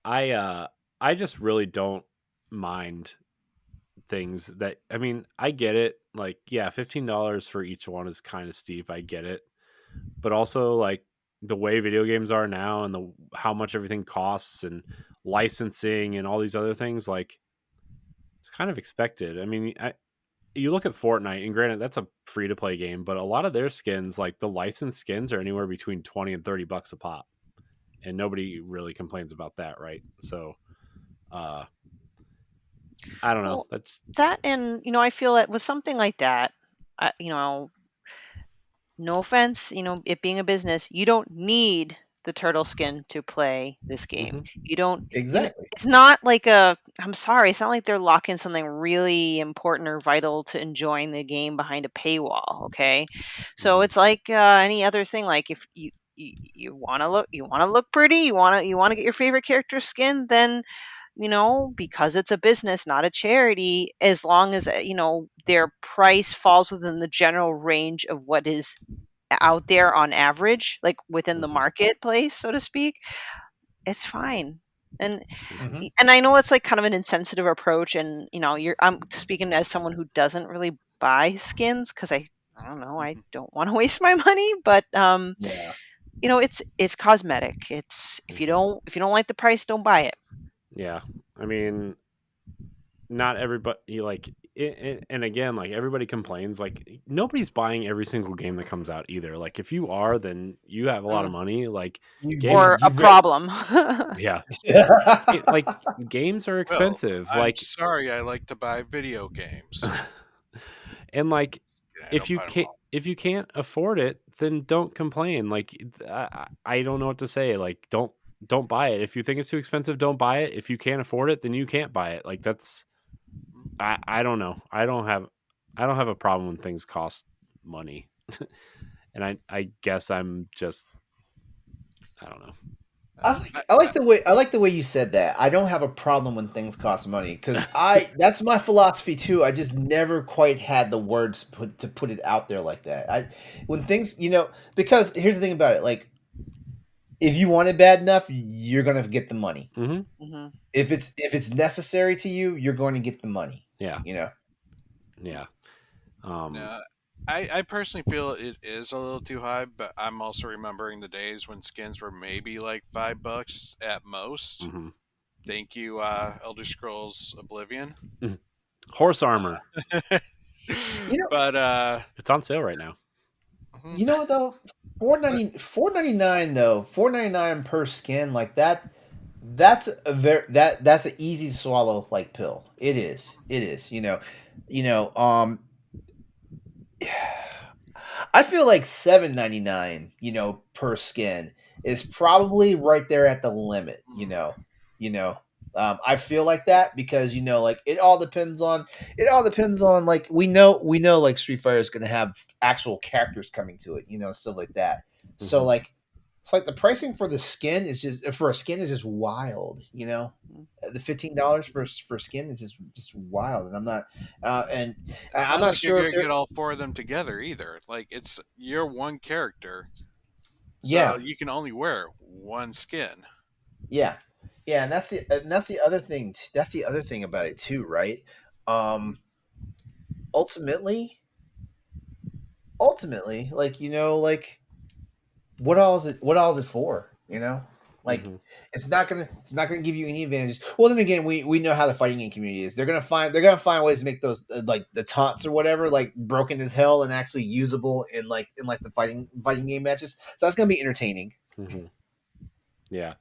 I just really don't mind things that, I mean, I get it. Like, yeah, $15 for each one is kind of steep. I get it. But also like the way video games are now and the how much everything costs and licensing and all these other things, like it's kind of expected. I mean, you look at Fortnite, and granted that's a free to play game, but a lot of their skins, like the licensed skins, are anywhere between 20 and $30 a pop. And nobody really complains about that, right? So I don't know. Well, That's that, and I feel that with something like that, you know, no offense, it being a business, you don't need the turtle skin to play this game. You don't, Exactly. it's not like I'm sorry, it's not like they're locking something really important or vital to enjoying the game behind a paywall. Okay. So it's like any other thing. Like if you want to look pretty, you want to get your favorite character skin, then because it's a business, not a charity, as long as, their price falls within the general range of what is out there on average, like within the marketplace, so to speak, it's fine. And Mhm. and I know it's like kind of an insensitive approach, and I'm speaking as someone who doesn't really buy skins because I don't know, I don't want to waste my money, but Yeah. it's cosmetic. It's if you don't like the price, don't buy it. yeah. I mean, not everybody like and again, like everybody complains, like nobody's buying every single game that comes out either. Like if you are, then you have a lot of Mm. money. Like You Or games, a you read. problem. yeah, Yeah. like games are Well, expensive. I'm Like sorry, I like to buy video games. and like I don't buy them all. if you can't afford it, then don't complain. Like I don't know what to say. Like don't buy it. If you think it's too expensive, don't buy it. If you can't afford it, then you can't buy it. Like that's I don't know. I don't have a problem when things cost money. And I guess I'm just I don't know. I like the way you said that. I don't have a problem when things cost money because I that's my philosophy too. I just never quite had the words to put it out there like that. I when things because here's the thing about it. Like if you want it bad enough, you're gonna get the money. Mm-hmm. Hmm. If it's necessary to you, you're going to get the money. Yeah. You know. Yeah. No, I personally feel it is a little too high, but I'm also remembering the days when skins were maybe like $5 at most. Mm-hmm. Thank you, Elder Scrolls Oblivion. Horse armor. You know. But It's on sale right now. You know what though? 499 though. 499 per skin like that. That's an easy to swallow like pill. It is. It is. You know. I feel like 799. Per skin is probably right there at the limit. You know. I feel like that because like it all depends on like we know like Street Fighter is gonna have actual characters coming to it, stuff like that. So Mhm. like it's like the pricing for the skin is just wild, the $15 for skin is just wild, and it's I'm not not like you're sure if gonna they're get all four of them together either. Like it's you're one character, so yeah. you can only wear one skin. Yeah, yeah, and that's the other thing. That's the other thing about it too, right? Um, ultimately, like like what all is it? What all is it for? You know, like Mm-hmm. it's not gonna give you any advantage. Well, then again, we know how the fighting game community is. They're gonna find ways to make those like the taunts or whatever like broken as hell and actually usable in the fighting game matches. So that's gonna be entertaining. Mm-hmm. Yeah.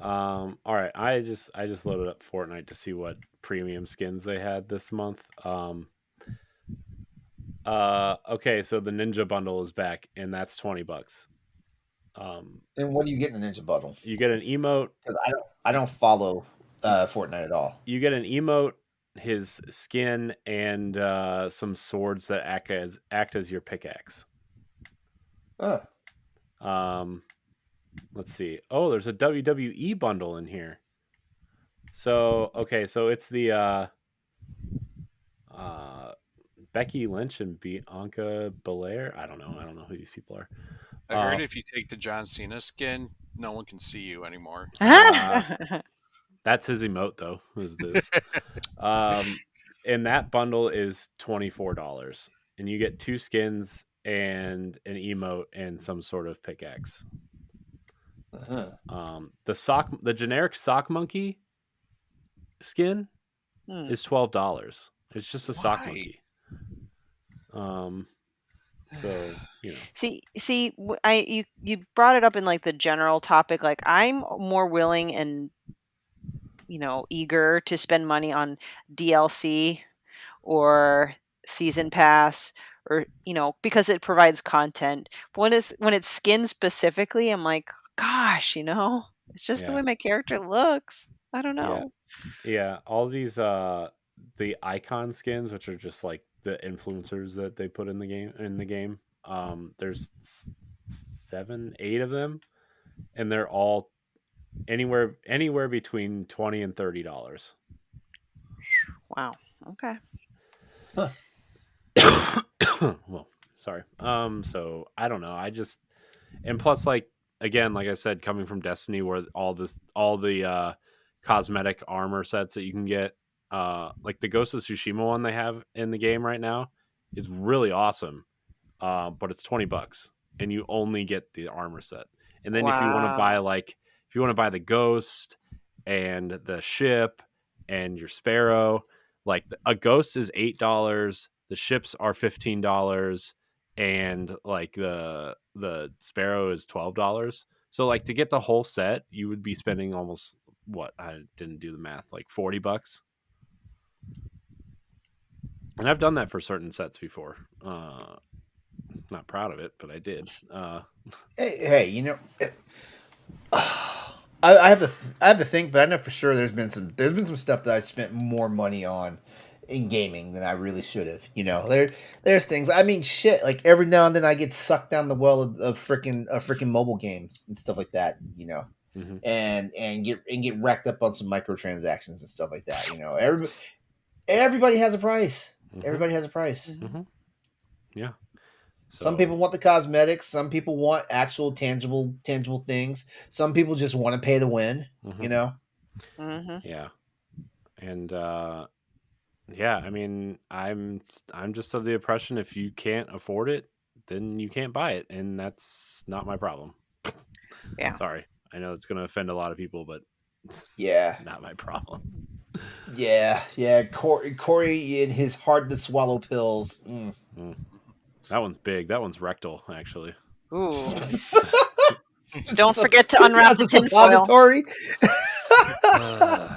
All right. I just loaded up Fortnite to see what premium skins they had this month. Okay, so the Ninja bundle is back, and that's $20. And what do you get in the Ninja Bundle? You get an emote. Because I don't follow Fortnite at all. You get an emote, his skin, and some swords that act as your pickaxe. Huh. Let's see. Oh, there's a WWE bundle in here. So okay, so it's the Becky Lynch and Bianca Belair. I don't know who these people are. I heard if you take the John Cena skin, no one can see you anymore. That's his emote though. Is this? And that bundle is $24, and you get 2 skins and an emote and some sort of pickaxe. Uh-huh. The generic sock monkey skin is $12. It's just a sock Why? monkey. So you know. See, you brought it up in like the general topic. Like I'm more willing and eager to spend money on DLC or season pass or because it provides content. But when it's skin specifically, I'm like, gosh, it's just the way Yeah. my character looks. I don't Yeah. know. Yeah, all these the icon skins, which are just like the influencers that they put in the game. There's 7, 8 of them, and they're all anywhere between $20 and $30. Wow. Okay. Well, sorry. So I don't know. And plus, like again, like I said, coming from Destiny, where all the cosmetic armor sets that you can get, like the Ghost of Tsushima one they have in the game right now, is really awesome. But it's $20, and you only get the armor set. And then if you want to buy Wow. the Ghost and the ship and your Sparrow, like a Ghost is $8, the ships are $15, and like the Sparrow is $12. So like to get the whole set, you would be spending almost what, I didn't do the math, like $40. And I've done that for certain sets before. Not proud of it, but I did. Hey, I have to think, but I know for sure there's been some stuff that I spent more money on in gaming than I really should have. There's things. I mean, shit. Like every now and then I get sucked down the well of freaking mobile games and stuff like that. Mm-hmm. And get racked up on some microtransactions and stuff like that. Everybody has a price. Mm-hmm. Everybody has a price. Mm-hmm. Yeah. Some people want the cosmetics. Some people want actual tangible things. Some people just want to pay to win. Mm-hmm. Yeah. And yeah, I mean, I'm just of the impression if you can't afford it, then you can't buy it, and that's not my problem. Yeah. Sorry, I know it's going to offend a lot of people, but Yeah, not my problem. yeah. Corey in his hard to swallow pills. That one's big. That one's rectal, actually. Ooh. Don't forget to unwrap the tinfoil. Suppository.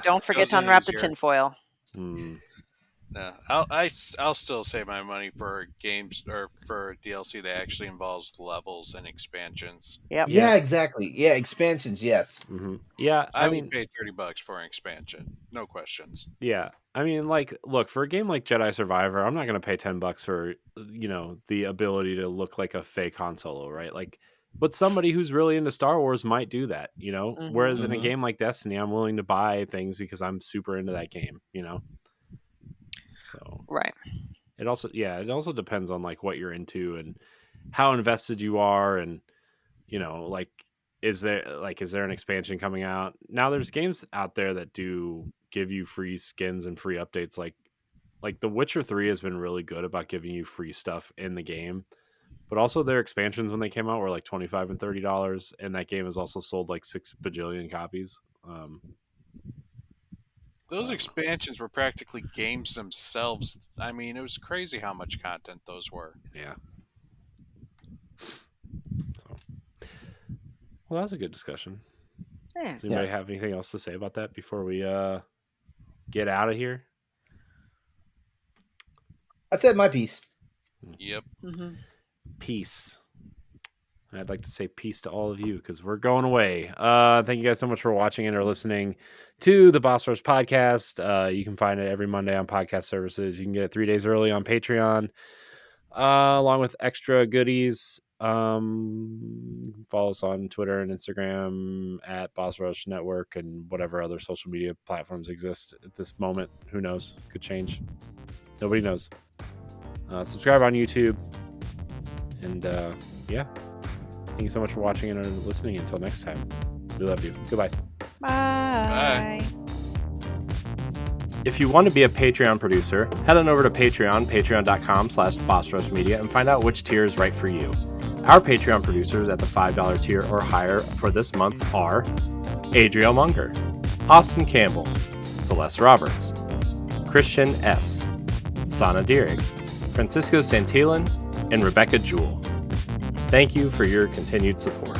Don't forget Goes to in unwrap the easier. tinfoil. No, I'll still save my money for games or for DLC that actually involves levels and expansions. Yep. Yeah, exactly. Yeah, expansions. Yes. Mm-hmm. Yeah, I would pay $30 for an expansion, no questions. Yeah, I mean, like, look, for a game like Jedi Survivor, I'm not going to pay $10 for the ability to look like a fake Han Solo, right? Like, but somebody who's really into Star Wars might do that, Mm-hmm. Whereas in a game like Destiny, I'm willing to buy things because I'm super into that game, So Right. it also depends on like what you're into and how invested you are, and like is there an expansion coming out now? There's games out there that do give you free skins and free updates, like The Witcher 3 has been really good about giving you free stuff in the game, But also their expansions when they came out were like $25 and $30, and that game has also sold like 6 bajillion copies. Those expansions were practically games themselves. I mean, it was crazy how much content those were. Yeah. So, well, that was a good discussion. Yeah. Does anybody have anything else to say about that before we get out of here? I said my piece. Yep. Mm-hmm. Peace. And I'd like to say peace to all of you because we're going away. Thank you guys so much for watching and or listening to the Boss Rush podcast. You can find it every Monday on podcast services. You can get it 3 days early on Patreon, along with extra goodies. Follow us on Twitter and Instagram at Boss Rush Network and whatever other social media platforms exist at this moment. Who knows? Could change. Nobody knows. Subscribe on YouTube. And yeah. Thank you so much for watching and listening. Until next time, we love you. Goodbye. Bye. If you want to be a Patreon producer, head on over to Patreon, patreon.com/BossRushMedia, and find out which tier is right for you. Our Patreon producers at the $5 tier or higher for this month are Adriel Munger, Austin Campbell, Celeste Roberts, Christian S., Sana Dirrig, Francisco Santillan, and Rebecca Jewell. Thank you for your continued support.